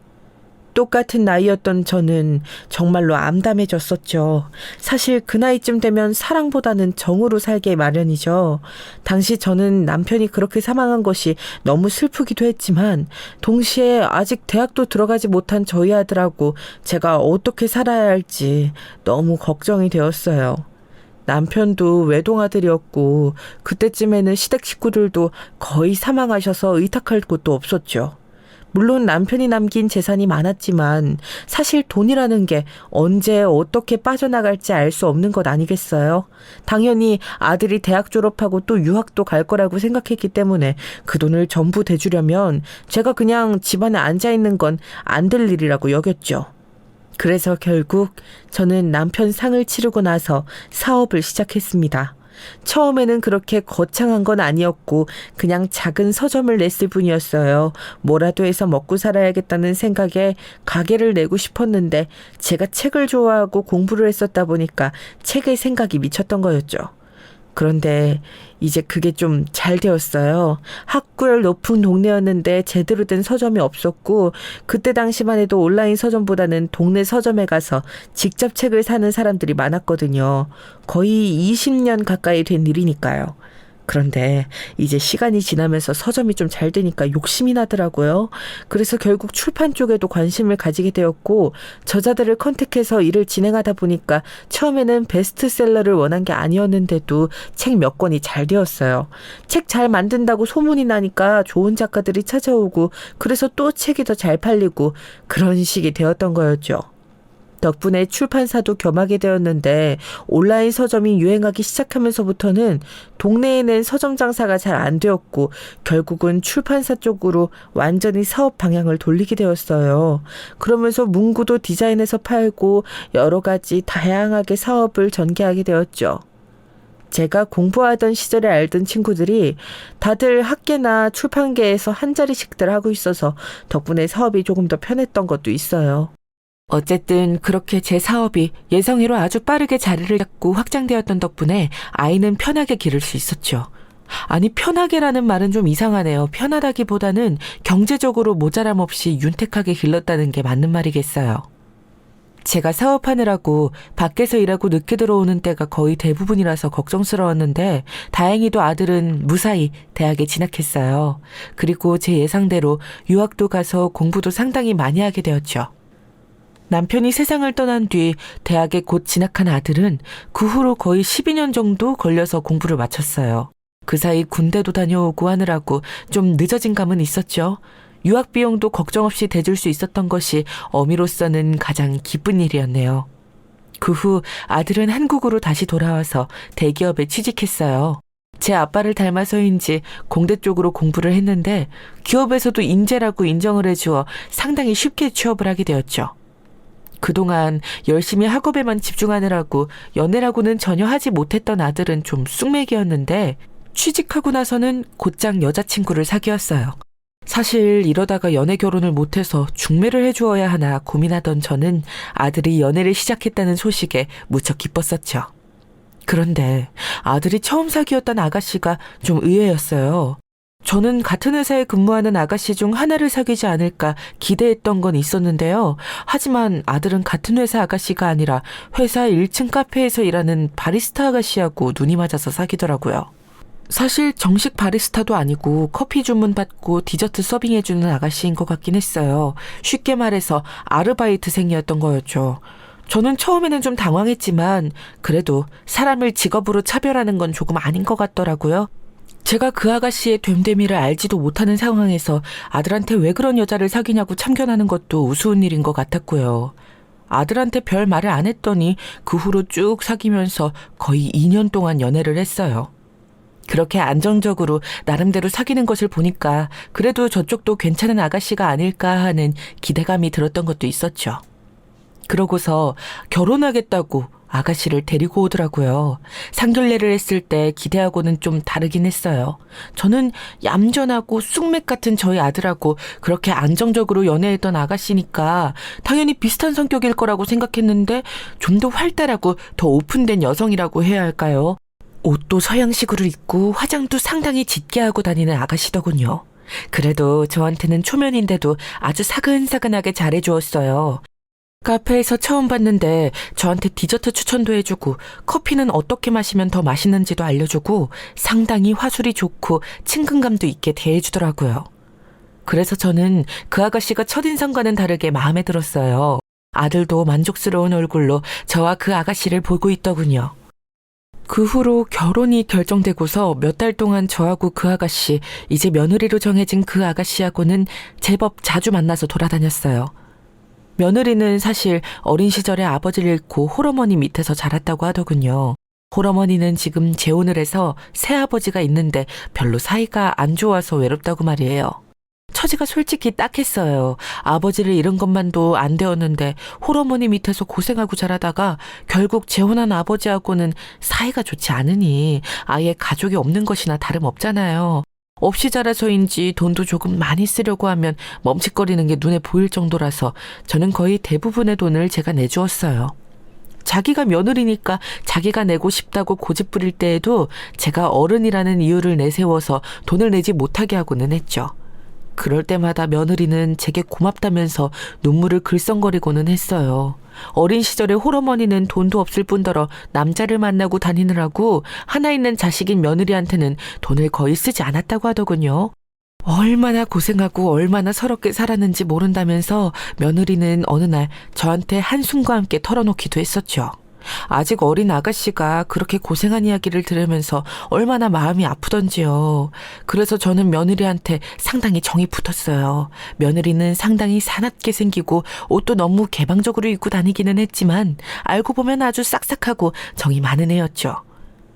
똑같은 나이였던 저는 정말로 암담해졌었죠. 사실 그 나이쯤 되면 사랑보다는 정으로 살게 마련이죠. 당시 저는 남편이 그렇게 사망한 것이 너무 슬프기도 했지만 동시에 아직 대학도 들어가지 못한 저희 아들하고 제가 어떻게 살아야 할지 너무 걱정이 되었어요. 남편도 외동아들이었고 그때쯤에는 시댁 식구들도 거의 사망하셔서 의탁할 곳도 없었죠. 물론 남편이 남긴 재산이 많았지만 사실 돈이라는 게 언제 어떻게 빠져나갈지 알 수 없는 것 아니겠어요? 당연히 아들이 대학 졸업하고 또 유학도 갈 거라고 생각했기 때문에 그 돈을 전부 대주려면 제가 그냥 집안에 앉아 있는 건 안 될 일이라고 여겼죠. 그래서 결국 저는 남편 상을 치르고 나서 사업을 시작했습니다. 처음에는 그렇게 거창한 건 아니었고 그냥 작은 서점을 냈을 뿐이었어요. 뭐라도 해서 먹고 살아야겠다는 생각에 가게를 내고 싶었는데 제가 책을 좋아하고 공부를 했었다 보니까 책의 생각이 미쳤던 거였죠. 그런데 이제 그게 좀 잘 되었어요. 학구열 높은 동네였는데 제대로 된 서점이 없었고 그때 당시만 해도 온라인 서점보다는 동네 서점에 가서 직접 책을 사는 사람들이 많았거든요. 거의 20년 가까이 된 일이니까요. 그런데 이제 시간이 지나면서 서점이 좀 잘 되니까 욕심이 나더라고요. 그래서 결국 출판 쪽에도 관심을 가지게 되었고 저자들을 컨택해서 일을 진행하다 보니까 처음에는 베스트셀러를 원한 게 아니었는데도 책 몇 권이 잘 되었어요. 책 잘 만든다고 소문이 나니까 좋은 작가들이 찾아오고 그래서 또 책이 더 잘 팔리고 그런 식이 되었던 거였죠. 덕분에 출판사도 겸하게 되었는데 온라인 서점이 유행하기 시작하면서부터는 동네에는 서점 장사가 잘 안 되었고 결국은 출판사 쪽으로 완전히 사업 방향을 돌리게 되었어요. 그러면서 문구도 디자인해서 팔고 여러 가지 다양하게 사업을 전개하게 되었죠. 제가 공부하던 시절에 알던 친구들이 다들 학계나 출판계에서 한 자리씩들 하고 있어서 덕분에 사업이 조금 더 편했던 것도 있어요. 어쨌든 그렇게 제 사업이 예상외로 아주 빠르게 자리를 잡고 확장되었던 덕분에 아이는 편하게 기를 수 있었죠. 아니, 편하게라는 말은 좀 이상하네요. 편하다기보다는 경제적으로 모자람 없이 윤택하게 길렀다는 게 맞는 말이겠어요. 제가 사업하느라고 밖에서 일하고 늦게 들어오는 때가 거의 대부분이라서 걱정스러웠는데 다행히도 아들은 무사히 대학에 진학했어요. 그리고 제 예상대로 유학도 가서 공부도 상당히 많이 하게 되었죠. 남편이 세상을 떠난 뒤 대학에 곧 진학한 아들은 그 후로 거의 12년 정도 걸려서 공부를 마쳤어요. 그 사이 군대도 다녀오고 하느라고 좀 늦어진 감은 있었죠. 유학 비용도 걱정 없이 대줄 수 있었던 것이 어미로서는 가장 기쁜 일이었네요. 그 후 아들은 한국으로 다시 돌아와서 대기업에 취직했어요. 제 아빠를 닮아서인지 공대 쪽으로 공부를 했는데 기업에서도 인재라고 인정을 해주어 상당히 쉽게 취업을 하게 되었죠. 그동안 열심히 학업에만 집중하느라고 연애라고는 전혀 하지 못했던 아들은 좀 쑥맥이었는데 취직하고 나서는 곧장 여자친구를 사귀었어요. 사실 이러다가 연애 결혼을 못해서 중매를 해주어야 하나 고민하던 저는 아들이 연애를 시작했다는 소식에 무척 기뻤었죠. 그런데 아들이 처음 사귀었던 아가씨가 좀 의외였어요. 저는 같은 회사에 근무하는 아가씨 중 하나를 사귀지 않을까 기대했던 건 있었는데요. 하지만 아들은 같은 회사 아가씨가 아니라 회사 1층 카페에서 일하는 바리스타 아가씨하고 눈이 맞아서 사귀더라고요. 사실 정식 바리스타도 아니고 커피 주문 받고 디저트 서빙해주는 아가씨인 것 같긴 했어요. 쉽게 말해서 아르바이트생이었던 거였죠. 저는 처음에는 좀 당황했지만 그래도 사람을 직업으로 차별하는 건 조금 아닌 것 같더라고요. 제가 그 아가씨의 됨됨이를 알지도 못하는 상황에서 아들한테 왜 그런 여자를 사귀냐고 참견하는 것도 우스운 일인 것 같았고요. 아들한테 별 말을 안 했더니 그 후로 쭉 사귀면서 거의 2년 동안 연애를 했어요. 그렇게 안정적으로 나름대로 사귀는 것을 보니까 그래도 저쪽도 괜찮은 아가씨가 아닐까 하는 기대감이 들었던 것도 있었죠. 그러고서 결혼하겠다고 아가씨를 데리고 오더라고요. 상견례를 했을 때 기대하고는 좀 다르긴 했어요. 저는 얌전하고 쑥맥 같은 저희 아들하고 그렇게 안정적으로 연애했던 아가씨니까 당연히 비슷한 성격일 거라고 생각했는데 좀 더 활달하고 더 오픈된 여성이라고 해야 할까요? 옷도 서양식으로 입고 화장도 상당히 짙게 하고 다니는 아가씨더군요. 그래도 저한테는 초면인데도 아주 사근사근하게 잘해주었어요. 카페에서 처음 봤는데 저한테 디저트 추천도 해주고 커피는 어떻게 마시면 더 맛있는지도 알려주고 상당히 화술이 좋고 친근감도 있게 대해주더라고요. 그래서 저는 그 아가씨가 첫인상과는 다르게 마음에 들었어요. 아들도 만족스러운 얼굴로 저와 그 아가씨를 보고 있더군요. 그 후로 결혼이 결정되고서 몇 달 동안 저하고 그 아가씨, 이제 며느리로 정해진 그 아가씨하고는 제법 자주 만나서 돌아다녔어요. 며느리는 사실 어린 시절에 아버지를 잃고 홀어머니 밑에서 자랐다고 하더군요. 홀어머니는 지금 재혼을 해서 새아버지가 있는데 별로 사이가 안 좋아서 외롭다고 말이에요. 처지가 솔직히 딱했어요. 아버지를 잃은 것만도 안 되었는데 홀어머니 밑에서 고생하고 자라다가 결국 재혼한 아버지하고는 사이가 좋지 않으니 아예 가족이 없는 것이나 다름없잖아요. 없이 자라서인지 돈도 조금 많이 쓰려고 하면 멈칫거리는 게 눈에 보일 정도라서 저는 거의 대부분의 돈을 제가 내주었어요. 자기가 며느리니까 자기가 내고 싶다고 고집 부릴 때에도 제가 어른이라는 이유를 내세워서 돈을 내지 못하게 하고는 했죠. 그럴 때마다 며느리는 제게 고맙다면서 눈물을 글썽거리고는 했어요. 어린 시절에 홀어머니는 돈도 없을 뿐더러 남자를 만나고 다니느라고 하나 있는 자식인 며느리한테는 돈을 거의 쓰지 않았다고 하더군요. 얼마나 고생하고 얼마나 서럽게 살았는지 모른다면서 며느리는 어느 날 저한테 한숨과 함께 털어놓기도 했었죠. 아직 어린 아가씨가 그렇게 고생한 이야기를 들으면서 얼마나 마음이 아프던지요. 그래서 저는 며느리한테 상당히 정이 붙었어요. 며느리는 상당히 사납게 생기고 옷도 너무 개방적으로 입고 다니기는 했지만 알고 보면 아주 싹싹하고 정이 많은 애였죠.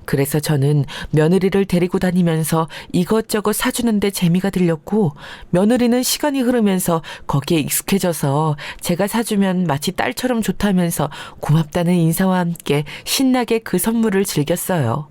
그래서 저는 며느리를 데리고 다니면서 이것저것 사주는데 재미가 들렸고 며느리는 시간이 흐르면서 거기에 익숙해져서 제가 사주면 마치 딸처럼 좋다면서 고맙다는 인사와 함께 신나게 그 선물을 즐겼어요.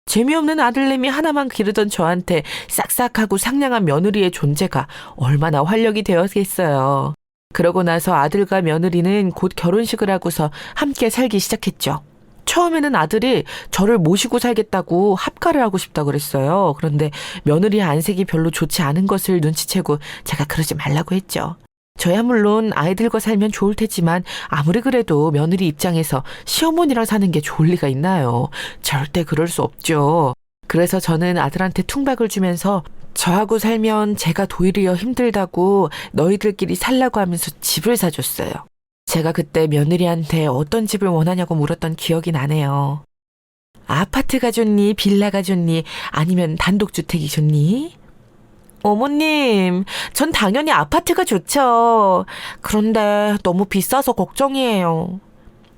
재미없는 아들내미 하나만 기르던 저한테 싹싹하고 상냥한 며느리의 존재가 얼마나 활력이 되었겠어요. 그러고 나서 아들과 며느리는 곧 결혼식을 하고서 함께 살기 시작했죠. 처음에는 아들이 저를 모시고 살겠다고 합가를 하고 싶다고 그랬어요. 그런데 며느리의 안색이 별로 좋지 않은 것을 눈치채고 제가 그러지 말라고 했죠. 저야 물론 아이들과 살면 좋을 테지만 아무리 그래도 며느리 입장에서 시어머니랑 사는 게 좋을 리가 있나요? 절대 그럴 수 없죠. 그래서 저는 아들한테 퉁박을 주면서 저하고 살면 제가 도리어 힘들다고 너희들끼리 살라고 하면서 집을 사줬어요. 제가 그때 며느리한테 어떤 집을 원하냐고 물었던 기억이 나네요. 아파트가 좋니? 빌라가 좋니? 아니면 단독주택이 좋니? 어머님, 전 당연히 아파트가 좋죠. 그런데 너무 비싸서 걱정이에요.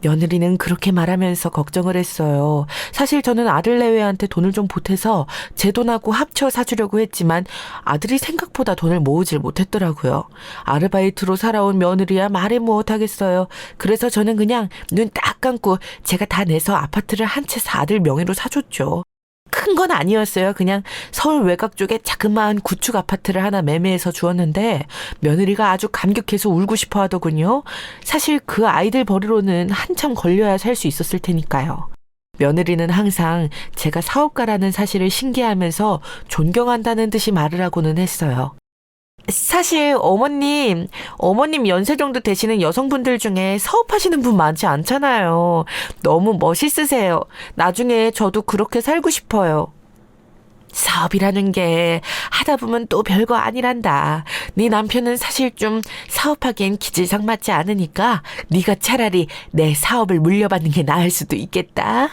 며느리는 그렇게 말하면서 걱정을 했어요. 사실 저는 아들 내외한테 돈을 좀 보태서 제 돈하고 합쳐 사주려고 했지만 아들이 생각보다 돈을 모으질 못했더라고요. 아르바이트로 살아온 며느리야 말해 무엇하겠어요. 그래서 저는 그냥 눈 딱 감고 제가 다 내서 아파트를 한 채 아들 명의로 사줬죠. 큰 건 아니었어요. 그냥 서울 외곽 쪽에 자그마한 구축 아파트를 하나 매매해서 주었는데 며느리가 아주 감격해서 울고 싶어 하더군요. 사실 그 아이들 버리로는 한참 걸려야 살 수 있었을 테니까요. 며느리는 항상 제가 사업가라는 사실을 신기해하면서 존경한다는 듯이 말을 하고는 했어요. 사실 어머님 연세 정도 되시는 여성분들 중에 사업하시는 분 많지 않잖아요. 너무 멋있으세요. 나중에 저도 그렇게 살고 싶어요. 사업이라는 게 하다 보면 또 별거 아니란다. 네 남편은 사실 좀 사업하기엔 기질상 맞지 않으니까 네가 차라리 내 사업을 물려받는 게 나을 수도 있겠다.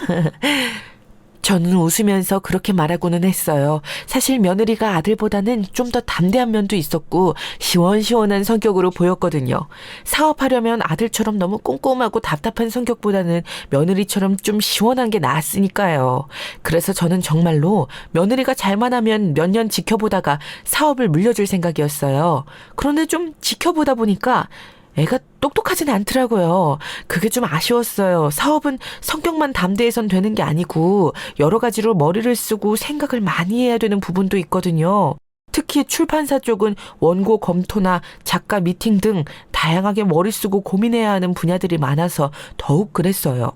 저는 웃으면서 그렇게 말하고는 했어요. 사실 며느리가 아들보다는 좀 더 담대한 면도 있었고 시원시원한 성격으로 보였거든요. 사업하려면 아들처럼 너무 꼼꼼하고 답답한 성격보다는 며느리처럼 좀 시원한 게 나았으니까요. 그래서 저는 정말로 며느리가 잘만 하면 몇 년 지켜보다가 사업을 물려줄 생각이었어요. 그런데 좀 지켜보다 보니까 애가 똑똑하진 않더라고요. 그게 좀 아쉬웠어요. 사업은 성격만 담대해선 되는 게 아니고 여러 가지로 머리를 쓰고 생각을 많이 해야 되는 부분도 있거든요. 특히 출판사 쪽은 원고 검토나 작가 미팅 등 다양하게 머리 쓰고 고민해야 하는 분야들이 많아서 더욱 그랬어요.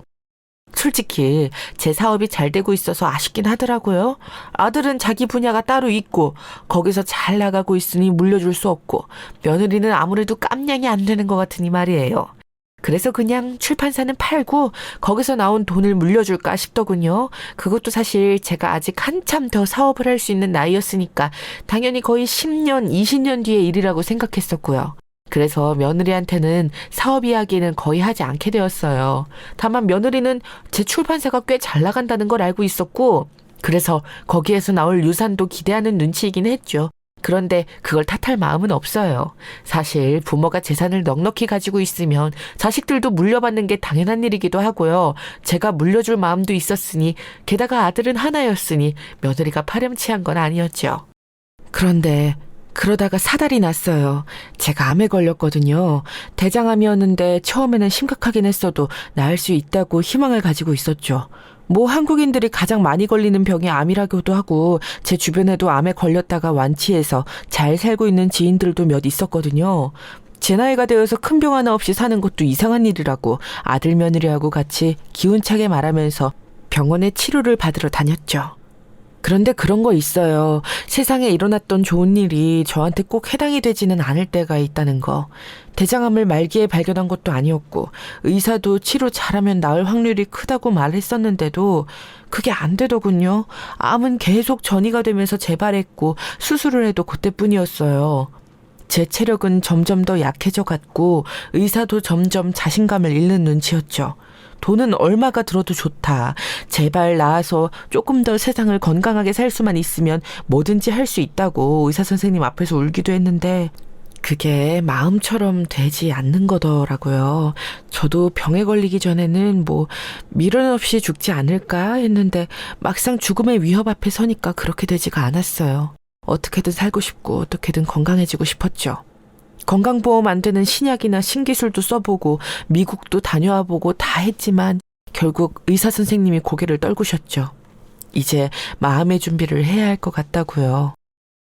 솔직히 제 사업이 잘 되고 있어서 아쉽긴 하더라고요. 아들은 자기 분야가 따로 있고 거기서 잘 나가고 있으니 물려줄 수 없고 며느리는 아무래도 깜냥이 안 되는 것 같으니 말이에요. 그래서 그냥 출판사는 팔고 거기서 나온 돈을 물려줄까 싶더군요. 그것도 사실 제가 아직 한참 더 사업을 할 수 있는 나이였으니까 당연히 거의 10년, 20년 뒤의 일이라고 생각했었고요. 그래서 며느리한테는 사업 이야기는 거의 하지 않게 되었어요. 다만 며느리는 제 출판사가 꽤 잘 나간다는 걸 알고 있었고, 그래서 거기에서 나올 유산도 기대하는 눈치이긴 했죠. 그런데 그걸 탓할 마음은 없어요. 사실 부모가 재산을 넉넉히 가지고 있으면 자식들도 물려받는 게 당연한 일이기도 하고요. 제가 물려줄 마음도 있었으니, 게다가 아들은 하나였으니 며느리가 파렴치한 건 아니었죠. 그런데 그러다가 사달이 났어요. 제가 암에 걸렸거든요. 대장암이었는데 처음에는 심각하긴 했어도 나을 수 있다고 희망을 가지고 있었죠. 뭐 한국인들이 가장 많이 걸리는 병이 암이라고도 하고, 제 주변에도 암에 걸렸다가 완치해서 잘 살고 있는 지인들도 몇 있었거든요. 제 나이가 되어서 큰 병 하나 없이 사는 것도 이상한 일이라고 아들 며느리하고 같이 기운차게 말하면서 병원에 치료를 받으러 다녔죠. 그런데 그런 거 있어요. 세상에 일어났던 좋은 일이 저한테 꼭 해당이 되지는 않을 때가 있다는 거. 대장암을 말기에 발견한 것도 아니었고, 의사도 치료 잘하면 나을 확률이 크다고 말했었는데도 그게 안 되더군요. 암은 계속 전이가 되면서 재발했고 수술을 해도 그때뿐이었어요. 제 체력은 점점 더 약해져 갔고, 의사도 점점 자신감을 잃는 눈치였죠. 돈은 얼마가 들어도 좋다. 제발 나아서 조금 더 세상을 건강하게 살 수만 있으면 뭐든지 할 수 있다고 의사 선생님 앞에서 울기도 했는데, 그게 마음처럼 되지 않는 거더라고요. 저도 병에 걸리기 전에는 뭐 미련 없이 죽지 않을까 했는데, 막상 죽음의 위협 앞에 서니까 그렇게 되지가 않았어요. 어떻게든 살고 싶고 어떻게든 건강해지고 싶었죠. 건강보험 안 되는 신약이나 신기술도 써보고 미국도 다녀와보고 다 했지만 결국 의사 선생님이 고개를 떨구셨죠. 이제 마음의 준비를 해야 할 것 같다고요.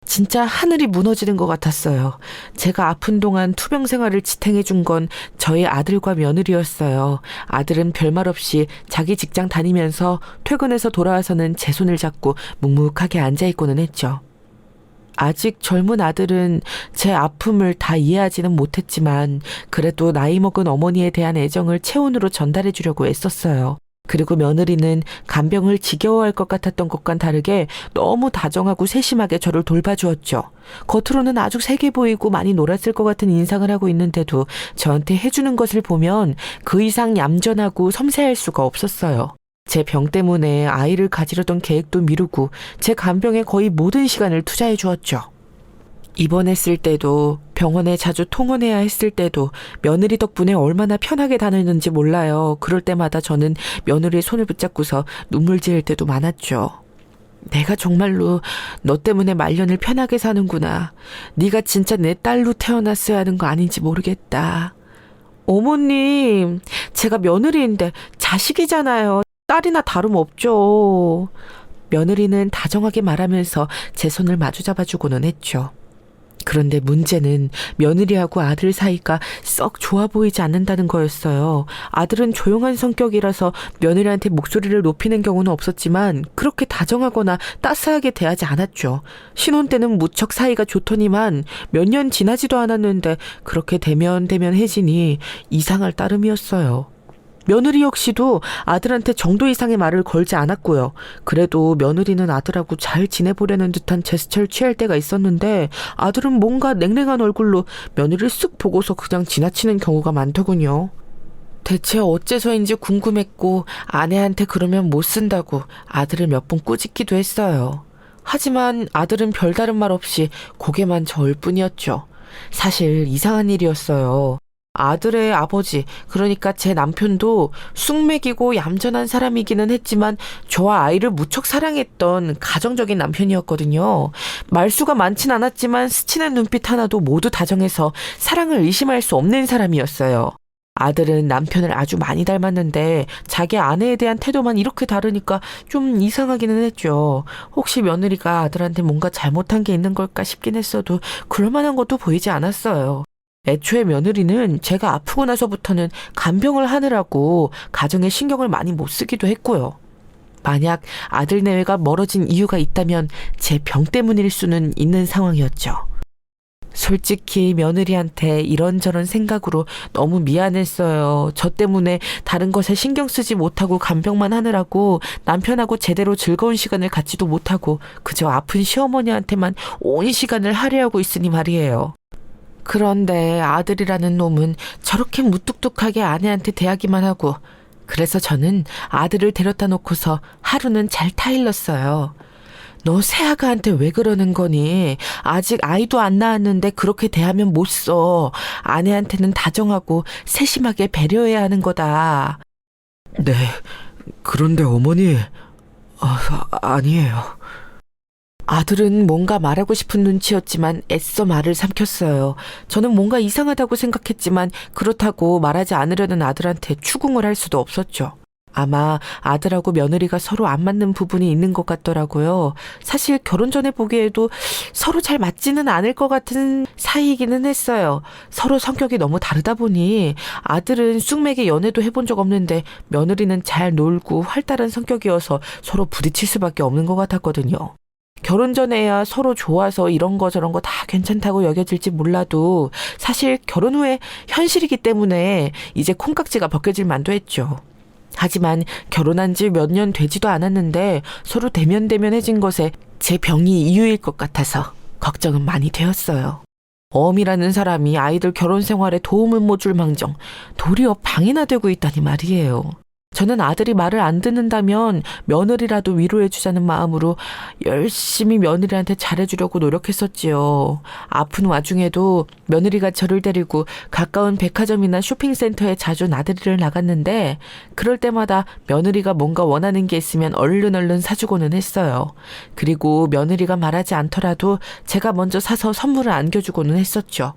진짜 하늘이 무너지는 것 같았어요. 제가 아픈 동안 투병 생활을 지탱해 준 건 저희 아들과 며느리였어요. 아들은 별말 없이 자기 직장 다니면서 퇴근해서 돌아와서는 제 손을 잡고 묵묵하게 앉아있고는 했죠. 아직 젊은 아들은 제 아픔을 다 이해하지는 못했지만 그래도 나이 먹은 어머니에 대한 애정을 체온으로 전달해 주려고 애썼어요. 그리고 며느리는 간병을 지겨워할 것 같았던 것과는 다르게 너무 다정하고 세심하게 저를 돌봐주었죠. 겉으로는 아주 세게 보이고 많이 놀았을 것 같은 인상을 하고 있는데도 저한테 해주는 것을 보면 그 이상 얌전하고 섬세할 수가 없었어요. 제 병 때문에 아이를 가지려던 계획도 미루고 제 간병에 거의 모든 시간을 투자해 주었죠. 입원했을 때도, 병원에 자주 통원해야 했을 때도 며느리 덕분에 얼마나 편하게 다녔는지 몰라요. 그럴 때마다 저는 며느리의 손을 붙잡고서 눈물 지을 때도 많았죠. 내가 정말로 너 때문에 말년을 편하게 사는구나. 네가 진짜 내 딸로 태어났어야 하는 거 아닌지 모르겠다. 어머님, 제가 며느리인데 자식이잖아요. 딸이나 다름없죠. 며느리는 다정하게 말하면서 제 손을 마주 잡아주고는 했죠. 그런데 문제는 며느리하고 아들 사이가 썩 좋아 보이지 않는다는 거였어요. 아들은 조용한 성격이라서 며느리한테 목소리를 높이는 경우는 없었지만 그렇게 다정하거나 따스하게 대하지 않았죠. 신혼 때는 무척 사이가 좋더니만 몇 년 지나지도 않았는데 그렇게 대면해지니 이상할 따름이었어요. 며느리 역시도 아들한테 정도 이상의 말을 걸지 않았고요. 그래도 며느리는 아들하고 잘 지내보려는 듯한 제스처를 취할 때가 있었는데 아들은 뭔가 냉랭한 얼굴로 며느리를 쓱 보고서 그냥 지나치는 경우가 많더군요. 대체 어째서인지 궁금했고 아내한테 그러면 못 쓴다고 아들을 몇 번 꾸짖기도 했어요. 하지만 아들은 별다른 말 없이 고개만 저을 뿐이었죠. 사실 이상한 일이었어요. 아들의 아버지, 그러니까 제 남편도 쑥맥이고 얌전한 사람이기는 했지만 저와 아이를 무척 사랑했던 가정적인 남편이었거든요. 말수가 많진 않았지만 스치는 눈빛 하나도 모두 다정해서 사랑을 의심할 수 없는 사람이었어요. 아들은 남편을 아주 많이 닮았는데 자기 아내에 대한 태도만 이렇게 다르니까 좀 이상하기는 했죠. 혹시 며느리가 아들한테 뭔가 잘못한 게 있는 걸까 싶긴 했어도 그럴 만한 것도 보이지 않았어요. 애초에 며느리는 제가 아프고 나서부터는 간병을 하느라고 가정에 신경을 많이 못 쓰기도 했고요. 만약 아들 내외가 멀어진 이유가 있다면 제 병 때문일 수는 있는 상황이었죠. 솔직히 며느리한테 이런저런 생각으로 너무 미안했어요. 저 때문에 다른 것에 신경 쓰지 못하고 간병만 하느라고 남편하고 제대로 즐거운 시간을 갖지도 못하고 그저 아픈 시어머니한테만 온 시간을 할애하고 있으니 말이에요. 그런데 아들이라는 놈은 저렇게 무뚝뚝하게 아내한테 대하기만 하고, 그래서 저는 아들을 데려다 놓고서 하루는 잘 타일렀어요. 너 새아가한테 왜 그러는 거니? 아직 아이도 안 낳았는데 그렇게 대하면 못 써. 아내한테는 다정하고 세심하게 배려해야 하는 거다. 네, 그런데 어머니, 아니에요. 아들은 뭔가 말하고 싶은 눈치였지만 애써 말을 삼켰어요. 저는 뭔가 이상하다고 생각했지만 그렇다고 말하지 않으려는 아들한테 추궁을 할 수도 없었죠. 아마 아들하고 며느리가 서로 안 맞는 부분이 있는 것 같더라고요. 사실 결혼 전에 보기에도 서로 잘 맞지는 않을 것 같은 사이이기는 했어요. 서로 성격이 너무 다르다 보니 아들은 쑥맥에 연애도 해본 적 없는데 며느리는 잘 놀고 활달한 성격이어서 서로 부딪힐 수밖에 없는 것 같았거든요. 결혼 전에야 서로 좋아서 이런 거 저런 거 다 괜찮다고 여겨질지 몰라도 사실 결혼 후에 현실이기 때문에 이제 콩깍지가 벗겨질 만도 했죠. 하지만 결혼한 지 몇 년 되지도 않았는데 서로 대면대면해진 것에 제 병이 이유일 것 같아서 걱정은 많이 되었어요. 어미라는 사람이 아이들 결혼 생활에 도움을 못 줄 망정 도리어 방해나 되고 있다니 말이에요. 저는 아들이 말을 안 듣는다면 며느리라도 위로해주자는 마음으로 열심히 며느리한테 잘해주려고 노력했었지요. 아픈 와중에도 며느리가 저를 데리고 가까운 백화점이나 쇼핑센터에 자주 나들이를 나갔는데 그럴 때마다 며느리가 뭔가 원하는 게 있으면 얼른 사주고는 했어요. 그리고 며느리가 말하지 않더라도 제가 먼저 사서 선물을 안겨주고는 했었죠.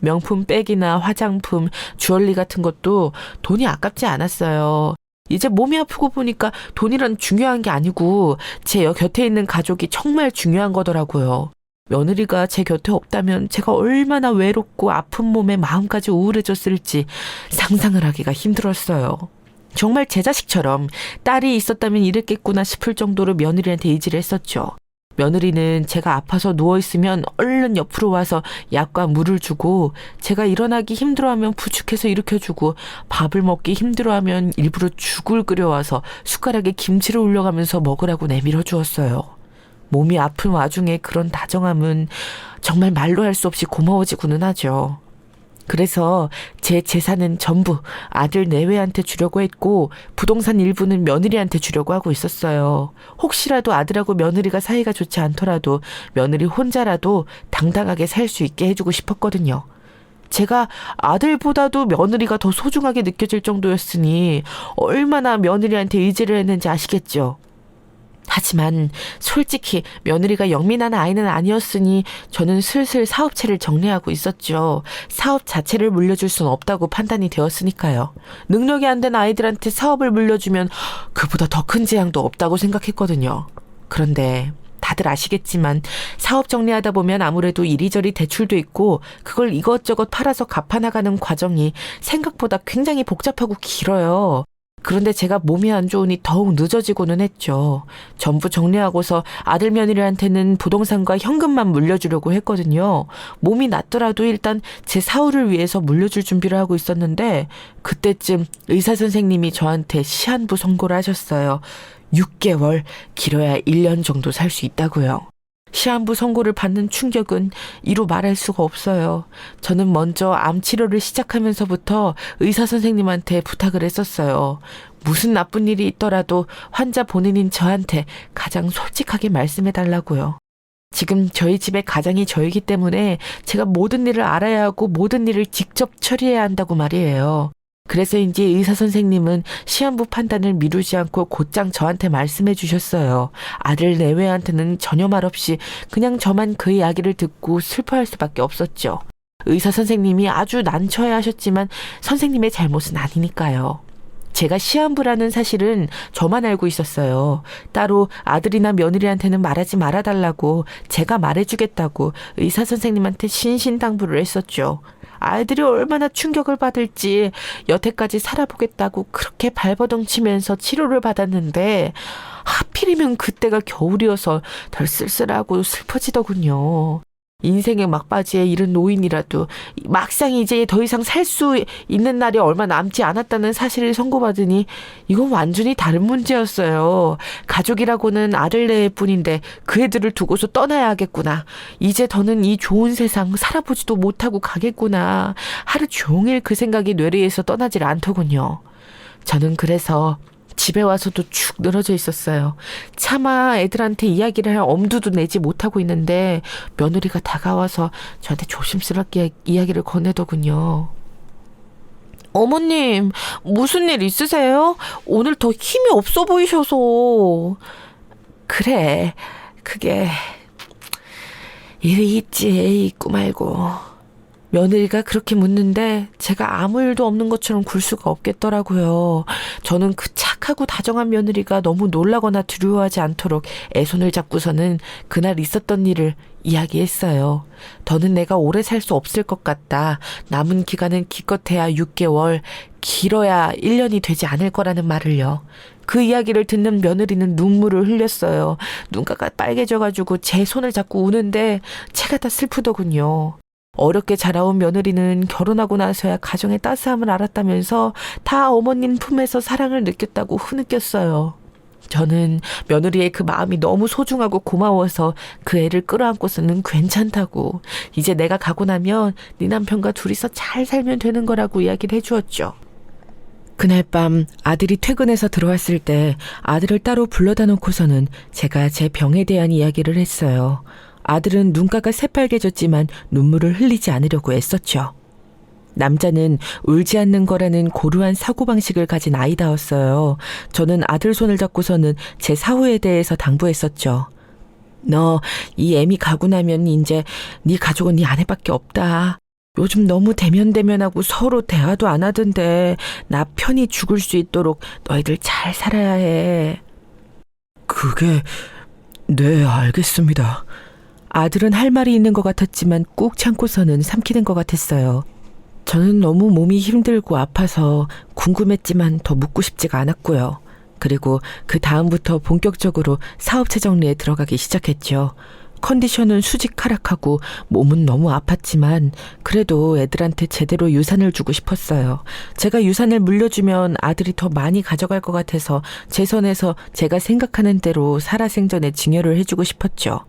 명품 백이나 화장품, 주얼리 같은 것도 돈이 아깝지 않았어요. 이제 몸이 아프고 보니까 돈이란 중요한 게 아니고 제 곁에 있는 가족이 정말 중요한 거더라고요. 며느리가 제 곁에 없다면 제가 얼마나 외롭고 아픈 몸에 마음까지 우울해졌을지 상상을 하기가 힘들었어요. 정말 제 자식처럼 딸이 있었다면 이랬겠구나 싶을 정도로 며느리한테 의지를 했었죠. 며느리는 제가 아파서 누워있으면 얼른 옆으로 와서 약과 물을 주고 제가 일어나기 힘들어하면 부축해서 일으켜주고 밥을 먹기 힘들어하면 일부러 죽을 끓여와서 숟가락에 김치를 올려가면서 먹으라고 내밀어 주었어요. 몸이 아픈 와중에 그런 다정함은 정말 말로 할 수 없이 고마워지고는 하죠. 그래서 제 재산은 전부 아들 내외한테 주려고 했고 부동산 일부는 며느리한테 주려고 하고 있었어요. 혹시라도 아들하고 며느리가 사이가 좋지 않더라도 며느리 혼자라도 당당하게 살 수 있게 해주고 싶었거든요. 제가 아들보다도 며느리가 더 소중하게 느껴질 정도였으니 얼마나 며느리한테 의지를 했는지 아시겠죠? 하지만 솔직히 며느리가 영민한 아이는 아니었으니 저는 슬슬 사업체를 정리하고 있었죠. 사업 자체를 물려줄 순 없다고 판단이 되었으니까요. 능력이 안 된 아이들한테 사업을 물려주면 그보다 더 큰 재앙도 없다고 생각했거든요. 그런데 다들 아시겠지만 사업 정리하다 보면 아무래도 이리저리 대출도 있고 그걸 이것저것 팔아서 갚아나가는 과정이 생각보다 굉장히 복잡하고 길어요. 그런데 제가 몸이 안 좋으니 더욱 늦어지고는 했죠. 전부 정리하고서 아들 며느리한테는 부동산과 현금만 물려주려고 했거든요. 몸이 낫더라도 일단 제 사후를 위해서 물려줄 준비를 하고 있었는데 그때쯤 의사 선생님이 저한테 시한부 선고를 하셨어요. 6개월, 길어야 1년 정도 살 수 있다고요. 시한부 선고를 받는 충격은 이루 말할 수가 없어요. 저는 먼저 암 치료를 시작하면서부터 의사 선생님한테 부탁을 했었어요. 무슨 나쁜 일이 있더라도 환자 본인인 저한테 가장 솔직하게 말씀해달라고요. 지금 저희 집의 가장이 저이기 때문에 제가 모든 일을 알아야 하고 모든 일을 직접 처리해야 한다고 말이에요. 그래서인지 의사 선생님은 시한부 판단을 미루지 않고 곧장 저한테 말씀해 주셨어요. 아들 내외한테는 전혀 말 없이 그냥 저만 그 이야기를 듣고 슬퍼할 수밖에 없었죠. 의사 선생님이 아주 난처해 하셨지만 선생님의 잘못은 아니니까요. 제가 시한부라는 사실은 저만 알고 있었어요. 따로 아들이나 며느리한테는 말하지 말아달라고 제가 말해주겠다고 의사 선생님한테 신신당부를 했었죠. 아이들이 얼마나 충격을 받을지 여태까지 살아보겠다고 그렇게 발버둥 치면서 치료를 받았는데 하필이면 그때가 겨울이어서 덜 쓸쓸하고 슬퍼지더군요. 인생의 막바지에 이른 노인이라도 막상 이제 더 이상 살 수 있는 날이 얼마 남지 않았다는 사실을 선고받으니 이건 완전히 다른 문제였어요. 가족이라고는 아들네일 뿐인데 그 애들을 두고서 떠나야 하겠구나. 이제 더는 이 좋은 세상 살아보지도 못하고 가겠구나. 하루 종일 그 생각이 뇌리에서 떠나질 않더군요. 저는 그래서 집에 와서도 축 늘어져 있었어요. 차마 애들한테 이야기를 할 엄두도 내지 못하고 있는데 며느리가 다가와서 저한테 조심스럽게 이야기를 건네더군요. 어머님, 무슨 일 있으세요? 오늘 더 힘이 없어 보이셔서. 그래, 그게 일이 있지, 있고 말고. 며느리가 그렇게 묻는데 제가 아무 일도 없는 것처럼 굴 수가 없겠더라고요. 저는 그 착하고 다정한 며느리가 너무 놀라거나 두려워하지 않도록 애손을 잡고서는 그날 있었던 일을 이야기했어요. 더는 내가 오래 살 수 없을 것 같다. 남은 기간은 기껏해야 6개월, 길어야 1년이 되지 않을 거라는 말을요. 그 이야기를 듣는 며느리는 눈물을 흘렸어요. 눈가가 빨개져가지고 제 손을 잡고 우는데 제가 다 슬프더군요. 어렵게 자라온 며느리는 결혼하고 나서야 가정의 따스함을 알았다면서 다 어머님 품에서 사랑을 느꼈다고 흐느꼈어요. 저는 며느리의 그 마음이 너무 소중하고 고마워서 그 애를 끌어안고서는 괜찮다고, 이제 내가 가고 나면 네 남편과 둘이서 잘 살면 되는 거라고 이야기를 해주었죠. 그날 밤 아들이 퇴근해서 들어왔을 때 아들을 따로 불러다 놓고서는 제가 제 병에 대한 이야기를 했어요. 아들은 눈가가 새빨개졌지만 눈물을 흘리지 않으려고 애썼죠. 남자는 울지 않는 거라는 고루한 사고방식을 가진 아이다웠어요. 저는 아들 손을 잡고서는 제 사후에 대해서 당부했었죠. 너 이 애미 가고 나면 이제 네 가족은 네 아내밖에 없다. 요즘 너무 대면대면하고 서로 대화도 안 하던데 나 편히 죽을 수 있도록 너희들 잘 살아야 해. 그게, 네, 알겠습니다. 아들은 할 말이 있는 것 같았지만 꾹 참고서는 삼키는 것 같았어요. 저는 너무 몸이 힘들고 아파서 궁금했지만 더 묻고 싶지가 않았고요. 그리고 그 다음부터 본격적으로 사업체 정리에 들어가기 시작했죠. 컨디션은 수직하락하고 몸은 너무 아팠지만 그래도 애들한테 제대로 유산을 주고 싶었어요. 제가 유산을 물려주면 아들이 더 많이 가져갈 것 같아서 제 선에서 제가 생각하는 대로 살아생전에 증여를 해주고 싶었죠.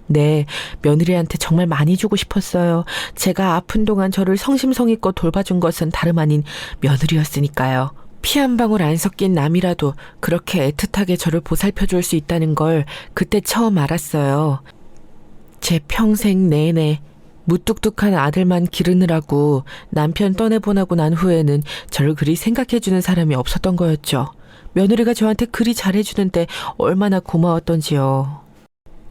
네, 며느리한테 정말 많이 주고 싶었어요. 제가 아픈 동안 저를 성심성의껏 돌봐준 것은 다름 아닌 며느리였으니까요. 피 한 방울 안 섞인 남이라도 그렇게 애틋하게 저를 보살펴줄 수 있다는 걸 그때 처음 알았어요. 제 평생 내내 무뚝뚝한 아들만 기르느라고 남편 떠내보내고 난 후에는 저를 그리 생각해주는 사람이 없었던 거였죠. 며느리가 저한테 그리 잘해주는데 얼마나 고마웠던지요.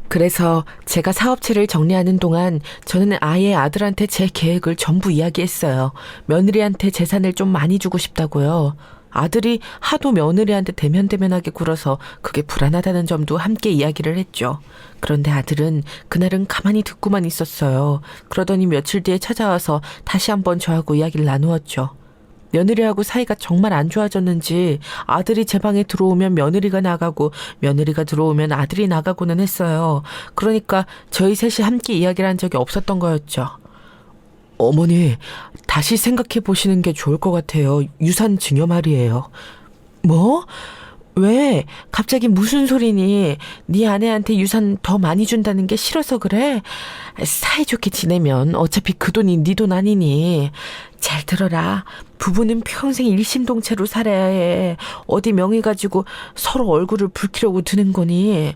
그래서 제가 사업체를 정리하는 동안 저는 아예 아들한테 제 계획을 전부 이야기했어요. 며느리한테 재산을 좀 많이 주고 싶다고요. 아들이 하도 며느리한테 대면대면하게 굴어서 그게 불안하다는 점도 함께 이야기를 했죠. 그런데 아들은 그날은 가만히 듣고만 있었어요. 그러더니 며칠 뒤에 찾아와서 다시 한번 저하고 이야기를 나누었죠. 며느리하고 사이가 정말 안 좋아졌는지 아들이 제 방에 들어오면 며느리가 나가고 며느리가 들어오면 아들이 나가고는 했어요. 그러니까 저희 셋이 함께 이야기를 한 적이 없었던 거였죠. 어머니, 다시 생각해 보시는 게 좋을 것 같아요. 유산 증여 말이에요. 뭐? 왜? 갑자기 무슨 소리니? 네 아내한테 유산 더 많이 준다는 게 싫어서 그래? 사이좋게 지내면 어차피 그 돈이 네 돈 아니니. 잘 들어라. 부부는 평생 일심동체로 살아야 해. 어디 명의 가지고 서로 얼굴을 붉히려고 드는 거니?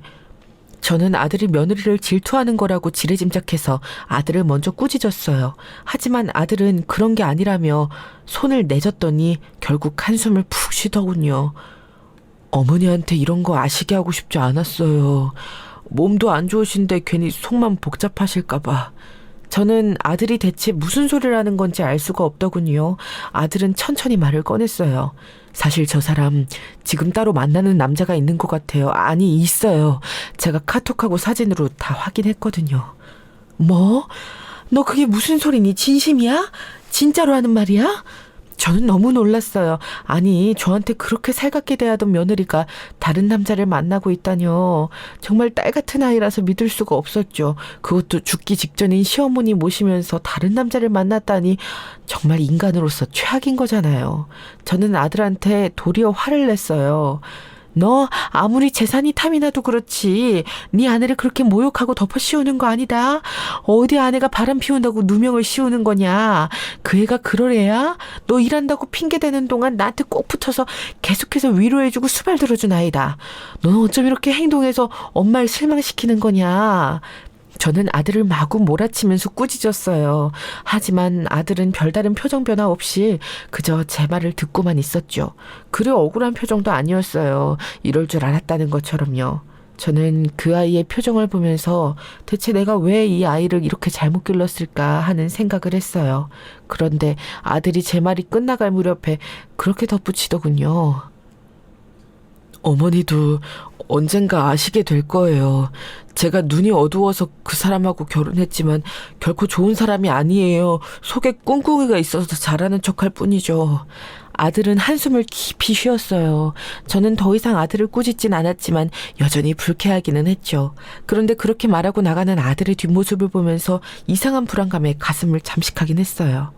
저는 아들이 며느리를 질투하는 거라고 지레짐작해서 아들을 먼저 꾸짖었어요. 하지만 아들은 그런 게 아니라며 손을 내줬더니 결국 한숨을 푹 쉬더군요. 어머니한테 이런 거 아시게 하고 싶지 않았어요. 몸도 안 좋으신데 괜히 속만 복잡하실까봐. 저는 아들이 대체 무슨 소리를 하는 건지 알 수가 없더군요. 아들은 천천히 말을 꺼냈어요. 사실 저 사람 지금 따로 만나는 남자가 있는 것 같아요. 아니, 있어요. 제가 카톡하고 사진으로 다 확인했거든요. 뭐? 너 그게 무슨 소리니? 진심이야? 진짜로 하는 말이야? 저는 너무 놀랐어요. 아니, 저한테 그렇게 살갑게 대하던 며느리가 다른 남자를 만나고 있다뇨. 정말 딸 같은 아이라서 믿을 수가 없었죠. 그것도 죽기 직전인 시어머니 모시면서 다른 남자를 만났다니 정말 인간으로서 최악인 거잖아요. 저는 아들한테 도리어 화를 냈어요. 너 아무리 재산이 탐이 나도 그렇지 네 아내를 그렇게 모욕하고 덮어 씌우는 거 아니다. 어디 아내가 바람 피운다고 누명을 씌우는 거냐. 그 애가 그럴 애야? 너 일한다고 핑계대는 동안 나한테 꼭 붙어서 계속해서 위로해주고 수발 들어준 아이다. 너는 어쩜 이렇게 행동해서 엄마를 실망시키는 거냐. 저는 아들을 마구 몰아치면서 꾸짖었어요. 하지만 아들은 별다른 표정 변화 없이 그저 제 말을 듣고만 있었죠. 그리 억울한 표정도 아니었어요. 이럴 줄 알았다는 것처럼요. 저는 그 아이의 표정을 보면서 대체 내가 왜 이 아이를 이렇게 잘못 길렀을까 하는 생각을 했어요. 그런데 아들이 제 말이 끝나갈 무렵에 그렇게 덧붙이더군요. 어머니도 언젠가 아시게 될 거예요. 제가 눈이 어두워서 그 사람하고 결혼했지만 결코 좋은 사람이 아니에요. 속에 꿍꿍이가 있어서 잘하는 척할 뿐이죠. 아들은 한숨을 깊이 쉬었어요. 저는 더 이상 아들을 꾸짖진 않았지만 여전히 불쾌하기는 했죠. 그런데 그렇게 말하고 나가는 아들의 뒷모습을 보면서 이상한 불안감에 가슴을 잠식하긴 했어요.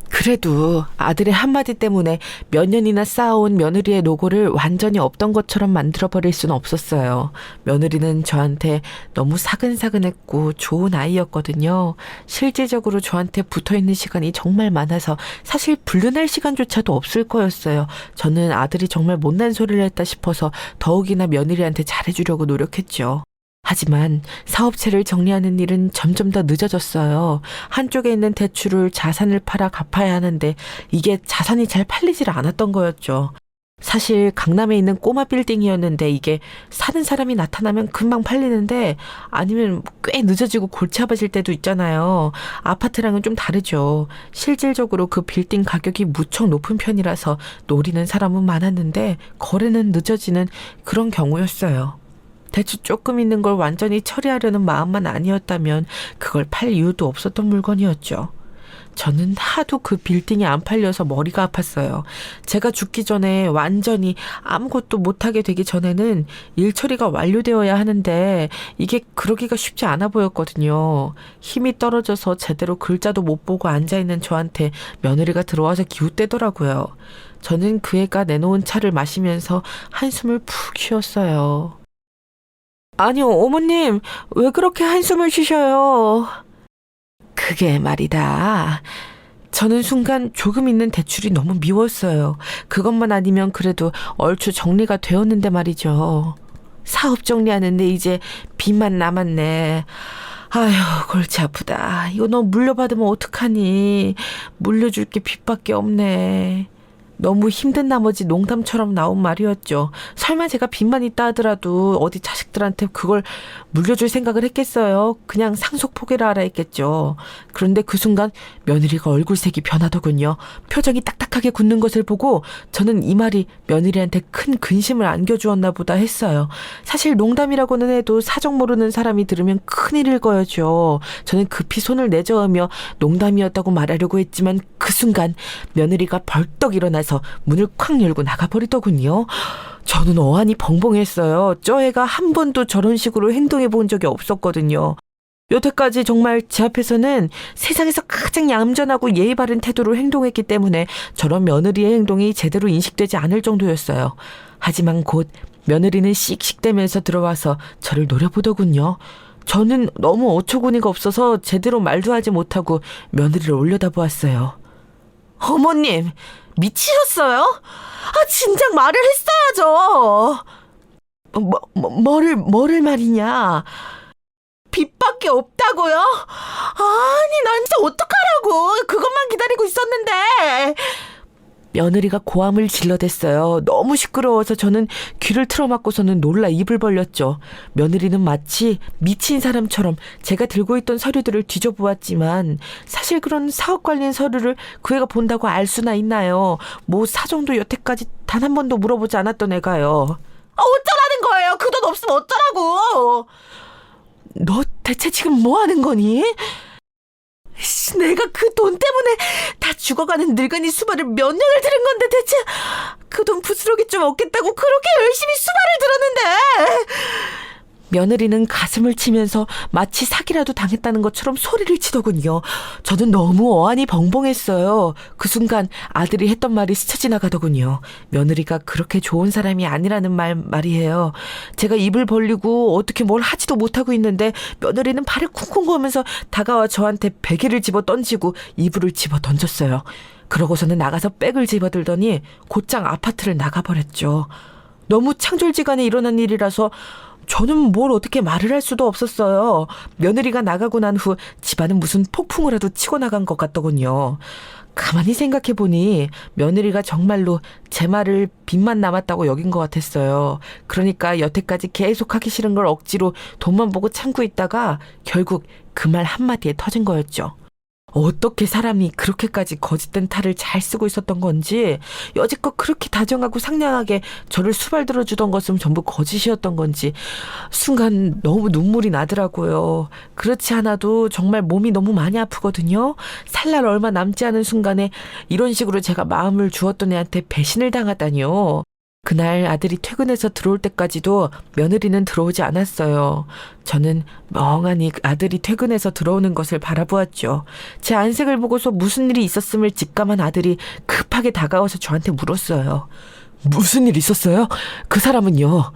그래도 아들의 한마디 때문에 몇 년이나 쌓아온 며느리의 노고를 완전히 없던 것처럼 만들어버릴 수는 없었어요. 며느리는 저한테 너무 사근사근했고 좋은 아이였거든요. 실질적으로 저한테 붙어있는 시간이 정말 많아서 사실 불륜할 시간조차도 없을 거였어요. 저는 아들이 정말 못난 소리를 했다 싶어서 더욱이나 며느리한테 잘해주려고 노력했죠. 하지만 사업체를 정리하는 일은 점점 더 늦어졌어요. 한쪽에 있는 대출을 자산을 팔아 갚아야 하는데 이게 자산이 잘 팔리질 않았던 거였죠. 사실 강남에 있는 꼬마 빌딩이었는데 이게 사는 사람이 나타나면 금방 팔리는데 아니면 꽤 늦어지고 골치 아파질 때도 있잖아요. 아파트랑은 좀 다르죠. 실질적으로 그 빌딩 가격이 무척 높은 편이라서 노리는 사람은 많았는데 거래는 늦어지는 그런 경우였어요. 대출 조금 있는 걸 완전히 처리하려는 마음만 아니었다면 그걸 팔 이유도 없었던 물건이었죠. 저는 하도 그 빌딩이 안 팔려서 머리가 아팠어요. 제가 죽기 전에 완전히 아무것도 못하게 되기 전에는 일 처리가 완료되어야 하는데 이게 그러기가 쉽지 않아 보였거든요. 힘이 떨어져서 제대로 글자도 못 보고 앉아있는 저한테 며느리가 들어와서 기웃대더라고요. 저는 그 애가 내놓은 차를 마시면서 한숨을 푹 쉬었어요. 아니요, 어머님, 왜 그렇게 한숨을 쉬셔요? 그게 말이다. 저는 순간 조금 있는 대출이 너무 미웠어요. 그것만 아니면 그래도 얼추 정리가 되었는데 말이죠. 사업 정리하는데 이제 빚만 남았네. 아휴, 골치 아프다. 이거 너 물려받으면 어떡하니? 물려줄 게 빚밖에 없네. 너무 힘든 나머지 농담처럼 나온 말이었죠. 설마 제가 빚만 있다 하더라도 어디 자식들한테 그걸 물려줄 생각을 했겠어요. 그냥 상속 포기를 하라 했겠죠. 그런데 그 순간 며느리가 얼굴색이 변하더군요. 표정이 딱딱하게 굳는 것을 보고 저는 이 말이 며느리한테 큰 근심을 안겨주었나 보다 했어요. 사실 농담이라고는 해도 사정 모르는 사람이 들으면 큰일일 거였죠. 저는 급히 손을 내저으며 농담이었다고 말하려고 했지만 그 순간 며느리가 벌떡 일어나서 문을 콱 열고 나가버리더군요. 저는 어안이 벙벙했어요. 저 애가 한 번도 저런 식으로 행동해 본 적이 없었거든요. 여태까지 정말 제 앞에서는 세상에서 가장 얌전하고 예의 바른 태도로 행동했기 때문에 저런 며느리의 행동이 제대로 인식되지 않을 정도였어요. 하지만 곧 며느리는 씩씩대면서 들어와서 저를 노려보더군요. 저는 너무 어처구니가 없어서 제대로 말도 하지 못하고 며느리를 올려다보았어요. 어머님, 미치셨어요? 아, 진작 말을 했어야죠. 뭐를 말이냐? 빚밖에 없다고요? 아니, 난 진짜 어떡하라고. 그것만 기다리고 있었는데. 며느리가 고함을 질러댔어요. 너무 시끄러워서 저는 귀를 틀어막고서는 놀라 입을 벌렸죠. 며느리는 마치 미친 사람처럼 제가 들고 있던 서류들을 뒤져보았지만 사실 그런 사업 관련 서류를 그 애가 본다고 알 수나 있나요? 뭐 사정도 여태까지 단 한 번도 물어보지 않았던 애가요. 아, 어쩌라는 거예요? 그 돈 없으면 어쩌라고? 너 대체 지금 뭐 하는 거니? 내가 그 돈 때문에 다 죽어가는 늙은이 수발을 몇 년을 들은 건데 대체 그 돈 부스러기 좀 얻겠다고 그렇게 열심히 수발을 들었는데. 며느리는 가슴을 치면서 마치 사기라도 당했다는 것처럼 소리를 치더군요. 저는 너무 어안이 벙벙했어요. 그 순간 아들이 했던 말이 스쳐 지나가더군요. 며느리가 그렇게 좋은 사람이 아니라는 말이에요. 제가 입을 벌리고 어떻게 뭘 하지도 못하고 있는데 며느리는 발을 쿵쿵 거면서 다가와 저한테 베개를 집어 던지고 이불을 집어 던졌어요. 그러고서는 나가서 백을 집어들더니 곧장 아파트를 나가버렸죠. 너무 창졸지간에 일어난 일이라서 저는 뭘 어떻게 말을 할 수도 없었어요. 며느리가 나가고 난 후 집안은 무슨 폭풍이라도 치고 나간 것 같더군요. 가만히 생각해보니 며느리가 정말로 제 말을 빚만 남았다고 여긴 것 같았어요. 그러니까 여태까지 계속 하기 싫은 걸 억지로 돈만 보고 참고 있다가 결국 그 말 한마디에 터진 거였죠. 어떻게 사람이 그렇게까지 거짓된 탈을 잘 쓰고 있었던 건지, 여지껏 그렇게 다정하고 상냥하게 저를 수발들어 주던 것은 전부 거짓이었던 건지 순간 너무 눈물이 나더라고요. 그렇지 않아도 정말 몸이 너무 많이 아프거든요. 살 날 얼마 남지 않은 순간에 이런 식으로 제가 마음을 주었던 애한테 배신을 당하다니요. 그날 아들이 퇴근해서 들어올 때까지도 며느리는 들어오지 않았어요. 저는 멍하니 아들이 퇴근해서 들어오는 것을 바라보았죠. 제 안색을 보고서 무슨 일이 있었음을 직감한 아들이 급하게 다가와서 저한테 물었어요. 무슨 일 있었어요? 그 사람은요?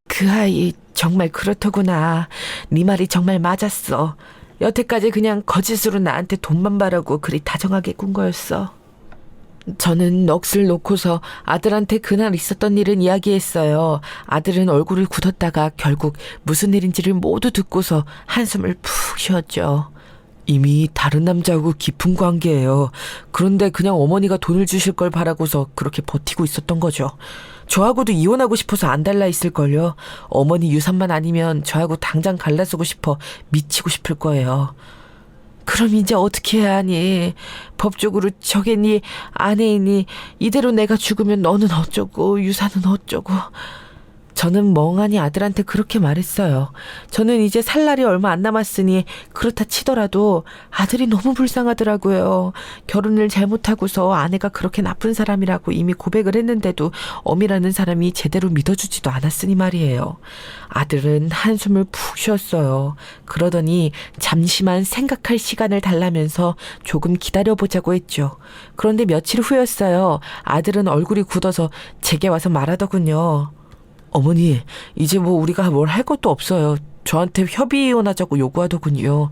그 아이 정말 그렇더구나. 네 말이 정말 맞았어. 여태까지 그냥 거짓으로 나한테 돈만 바라고 그리 다정하게 군 거였어. 저는 넋을 놓고서 아들한테 그날 있었던 일은 이야기했어요. 아들은 얼굴을 굳었다가 결국 무슨 일인지를 모두 듣고서 한숨을 푹 쉬었죠. 이미 다른 남자하고 깊은 관계예요. 그런데 그냥 어머니가 돈을 주실 걸 바라고서 그렇게 버티고 있었던 거죠. 저하고도 이혼하고 싶어서 안 달라 있을걸요. 어머니 유산만 아니면 저하고 당장 갈라서고 싶어 미치고 싶을 거예요. 그럼 이제 어떻게 해야 하니? 법적으로 저게 네 아내이니 이대로 내가 죽으면 너는 어쩌고 유산은 어쩌고. 저는 멍하니 아들한테 그렇게 말했어요. 저는 이제 살 날이 얼마 안 남았으니 그렇다 치더라도 아들이 너무 불쌍하더라고요. 결혼을 잘못하고서 아내가 그렇게 나쁜 사람이라고 이미 고백을 했는데도 어미라는 사람이 제대로 믿어주지도 않았으니 말이에요. 아들은 한숨을 푹 쉬었어요. 그러더니 잠시만 생각할 시간을 달라면서 조금 기다려보자고 했죠. 그런데 며칠 후였어요. 아들은 얼굴이 굳어서 제게 와서 말하더군요. 어머니, 이제 뭐 우리가 뭘 할 것도 없어요. 저한테 협의 이혼하자고 요구하더군요.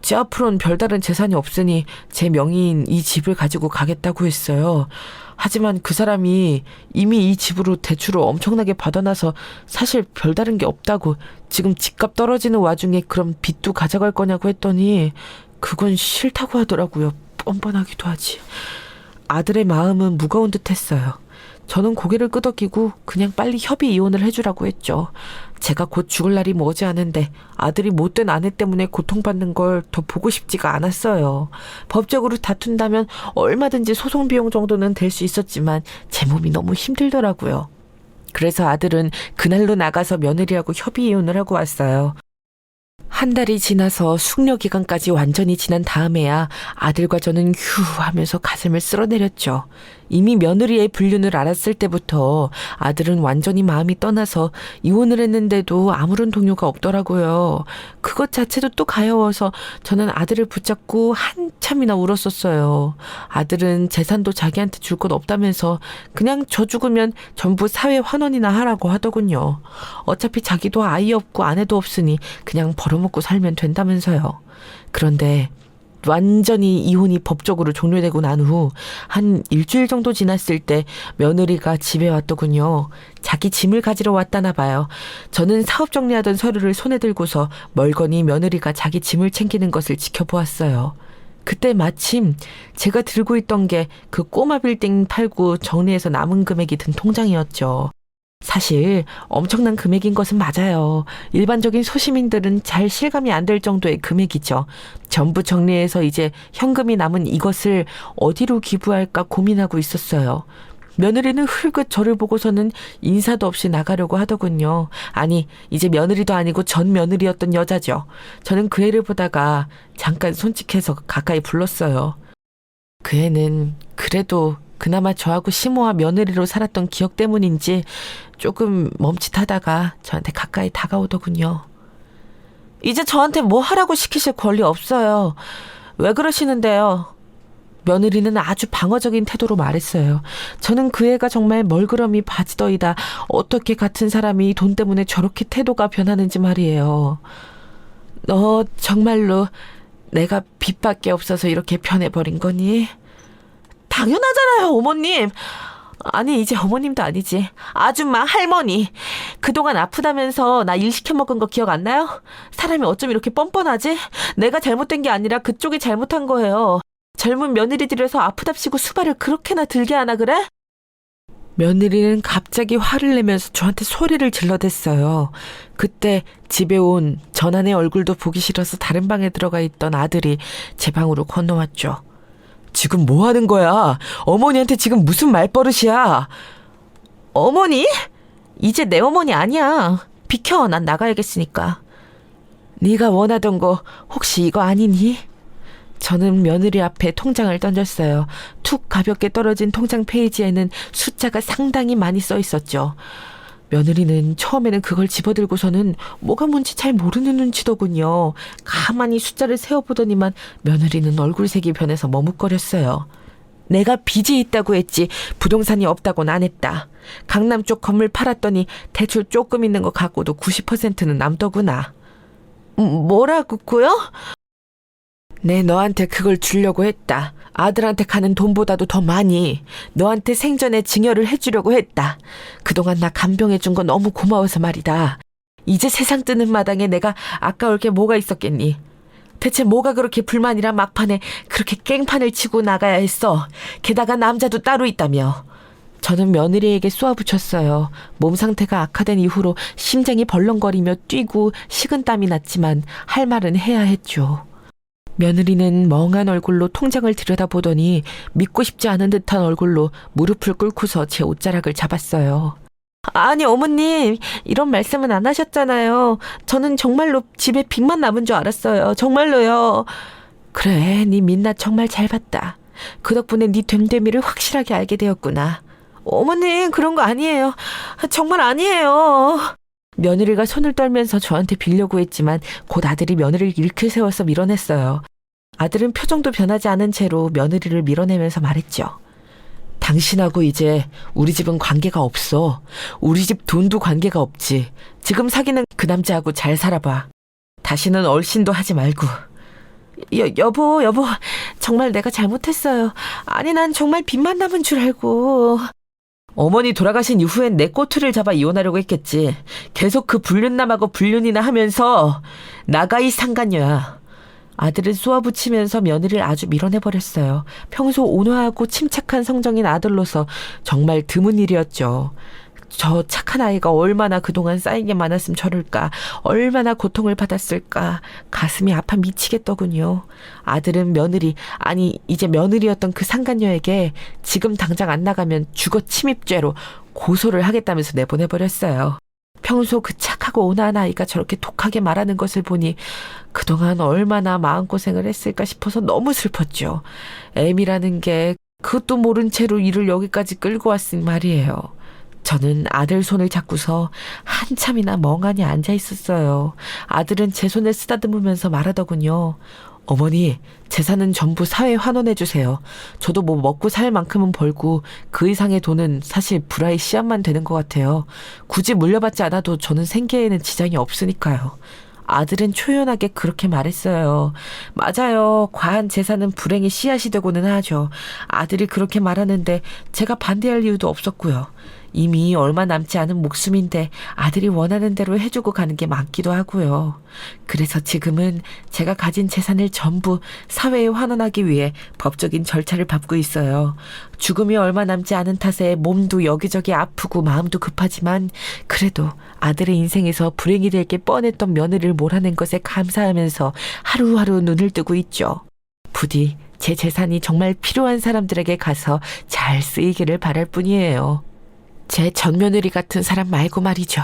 제 앞으로는 별다른 재산이 없으니 제 명의인 이 집을 가지고 가겠다고 했어요. 하지만 그 사람이 이미 이 집으로 대출을 엄청나게 받아놔서 사실 별다른 게 없다고, 지금 집값 떨어지는 와중에 그럼 빚도 가져갈 거냐고 했더니 그건 싫다고 하더라고요. 뻔뻔하기도 하지. 아들의 마음은 무거운 듯 했어요. 저는 고개를 끄덕이고 그냥 빨리 협의 이혼을 해주라고 했죠. 제가 곧 죽을 날이 머지않은데 아들이 못된 아내 때문에 고통받는 걸 더 보고 싶지가 않았어요. 법적으로 다툰다면 얼마든지 소송 비용 정도는 될 수 있었지만 제 몸이 너무 힘들더라고요. 그래서 아들은 그날로 나가서 며느리하고 협의 이혼을 하고 왔어요. 한 달이 지나서 숙려 기간까지 완전히 지난 다음에야 아들과 저는 휴 하면서 가슴을 쓸어내렸죠. 이미 며느리의 불륜을 알았을 때부터 아들은 완전히 마음이 떠나서 이혼을 했는데도 아무런 동요가 없더라고요. 그것 자체도 또 가여워서 저는 아들을 붙잡고 한참이나 울었었어요. 아들은 재산도 자기한테 줄 것 없다면서 그냥 저 죽으면 전부 사회 환원이나 하라고 하더군요. 어차피 자기도 아이 없고 아내도 없으니 그냥 벌어먹고 살면 된다면서요. 그런데 완전히 이혼이 법적으로 종료되고 난 후 한 일주일 정도 지났을 때 며느리가 집에 왔더군요. 자기 짐을 가지러 왔다나 봐요. 저는 사업 정리하던 서류를 손에 들고서 멀거니 며느리가 자기 짐을 챙기는 것을 지켜보았어요. 그때 마침 제가 들고 있던 게 그 꼬마 빌딩 팔고 정리해서 남은 금액이 든 통장이었죠. 사실 엄청난 금액인 것은 맞아요. 일반적인 소시민들은 잘 실감이 안 될 정도의 금액이죠. 전부 정리해서 이제 현금이 남은 이것을 어디로 기부할까 고민하고 있었어요. 며느리는 흘끗 저를 보고서는 인사도 없이 나가려고 하더군요. 아니, 이제 며느리도 아니고 전 며느리였던 여자죠. 저는 그 애를 보다가 잠깐 손짓해서 가까이 불렀어요. 그 애는 그래도 그나마 저하고 시모와 며느리로 살았던 기억 때문인지 조금 멈칫하다가 저한테 가까이 다가오더군요. 이제 저한테 뭐 하라고 시키실 권리 없어요. 왜 그러시는데요? 며느리는 아주 방어적인 태도로 말했어요. 저는 그 애가 정말 멀그러미 바지더이다. 어떻게 같은 사람이 돈 때문에 저렇게 태도가 변하는지 말이에요. 너 정말로 내가 빚밖에 없어서 이렇게 변해버린 거니? 당연하잖아요, 어머님. 아니, 이제 어머님도 아니지. 아줌마, 할머니. 그동안 아프다면서 나 일 시켜 먹은 거 기억 안 나요? 사람이 어쩜 이렇게 뻔뻔하지? 내가 잘못된 게 아니라 그쪽이 잘못한 거예요. 젊은 며느리들에서 아프답시고 수발을 그렇게나 들게 하나 그래? 며느리는 갑자기 화를 내면서 저한테 소리를 질러댔어요. 그때 집에 온 전하의 얼굴도 보기 싫어서 다른 방에 들어가 있던 아들이 제 방으로 건너왔죠. 지금 뭐 하는 거야? 어머니한테 지금 무슨 말버릇이야? 어머니? 이제 내 어머니 아니야. 비켜, 난 나가야겠으니까. 네가 원하던 거 혹시 이거 아니니? 저는 며느리 앞에 통장을 던졌어요. 툭 가볍게 떨어진 통장 페이지에는 숫자가 상당히 많이 써 있었죠. 며느리는 처음에는 그걸 집어들고서는 뭐가 뭔지 잘 모르는 눈치더군요. 가만히 숫자를 세어보더니만 며느리는 얼굴색이 변해서 머뭇거렸어요. 내가 빚이 있다고 했지 부동산이 없다고는 안 했다. 강남 쪽 건물 팔았더니 대출 조금 있는 거 갖고도 90%는 남더구나. 뭐라고요? 네, 너한테 그걸 주려고 했다. 아들한테 가는 돈보다도 더 많이 너한테 생전에 증여를 해주려고 했다. 그동안 나 간병해준 거 너무 고마워서 말이다. 이제 세상 뜨는 마당에 내가 아까울 게 뭐가 있었겠니? 대체 뭐가 그렇게 불만이라 막판에 그렇게 깽판을 치고 나가야 했어. 게다가 남자도 따로 있다며. 저는 며느리에게 쏘아붙였어요. 몸 상태가 악화된 이후로 심장이 벌렁거리며 뛰고 식은땀이 났지만 할 말은 해야 했죠. 며느리는 멍한 얼굴로 통장을 들여다보더니 믿고 싶지 않은 듯한 얼굴로 무릎을 꿇고서 제 옷자락을 잡았어요. 아니, 어머님, 이런 말씀은 안 하셨잖아요. 저는 정말로 집에 빚만 남은 줄 알았어요. 정말로요. 그래, 네 민낯 정말 잘 봤다. 그 덕분에 네 됨됨이를 확실하게 알게 되었구나. 어머님, 그런 거 아니에요. 정말 아니에요. 며느리가 손을 떨면서 저한테 빌려고 했지만 곧 아들이 며느리를 일으켜 세워서 밀어냈어요. 아들은 표정도 변하지 않은 채로 며느리를 밀어내면서 말했죠. 당신하고 이제 우리 집은 관계가 없어. 우리 집 돈도 관계가 없지. 지금 사귀는 그 남자하고 잘 살아봐. 다시는 얼씬도 하지 말고. 여보, 정말 내가 잘못했어요. 아니, 난 정말 빚만 남은 줄 알고. 어머니 돌아가신 이후엔 내 꼬투리를 잡아 이혼하려고 했겠지. 계속 그 불륜남하고 불륜이나 하면서 나가 이 상간녀야. 아들은 쏘아붙이면서 며느리를 아주 밀어내버렸어요. 평소 온화하고 침착한 성정인 아들로서 정말 드문 일이었죠. 저 착한 아이가 얼마나 그동안 쌓인 게 많았으면 저럴까. 얼마나 고통을 받았을까. 가슴이 아파 미치겠더군요. 아들은 며느리, 아니 이제 며느리였던 그 상간녀에게 지금 당장 안 나가면 주거 침입죄로 고소를 하겠다면서 내보내버렸어요. 평소 그 착하고 온화한 아이가 저렇게 독하게 말하는 것을 보니 그동안 얼마나 마음고생을 했을까 싶어서 너무 슬펐죠. 애미라는 게 그것도 모른 채로 이를 여기까지 끌고 왔으니 말이에요. 저는 아들 손을 잡고서 한참이나 멍하니 앉아 있었어요. 아들은 제 손을 쓰다듬으면서 말하더군요. 어머니, 재산은 전부 사회에 환원해 주세요. 저도 뭐 먹고 살 만큼은 벌고 그 이상의 돈은 사실 불화의 씨앗만 되는 것 같아요. 굳이 물려받지 않아도 저는 생계에는 지장이 없으니까요. 아들은 초연하게 그렇게 말했어요. 맞아요. 과한 재산은 불행의 씨앗이 되고는 하죠. 아들이 그렇게 말하는데 제가 반대할 이유도 없었고요. 이미 얼마 남지 않은 목숨인데 아들이 원하는 대로 해주고 가는 게 맞기도 하고요. 그래서 지금은 제가 가진 재산을 전부 사회에 환원하기 위해 법적인 절차를 밟고 있어요. 죽음이 얼마 남지 않은 탓에 몸도 여기저기 아프고 마음도 급하지만 그래도 아들의 인생에서 불행이 될 게 뻔했던 며느리를 몰아낸 것에 감사하면서 하루하루 눈을 뜨고 있죠. 부디 제 재산이 정말 필요한 사람들에게 가서 잘 쓰이기를 바랄 뿐이에요. 제 전며느리 같은 사람 말고 말이죠.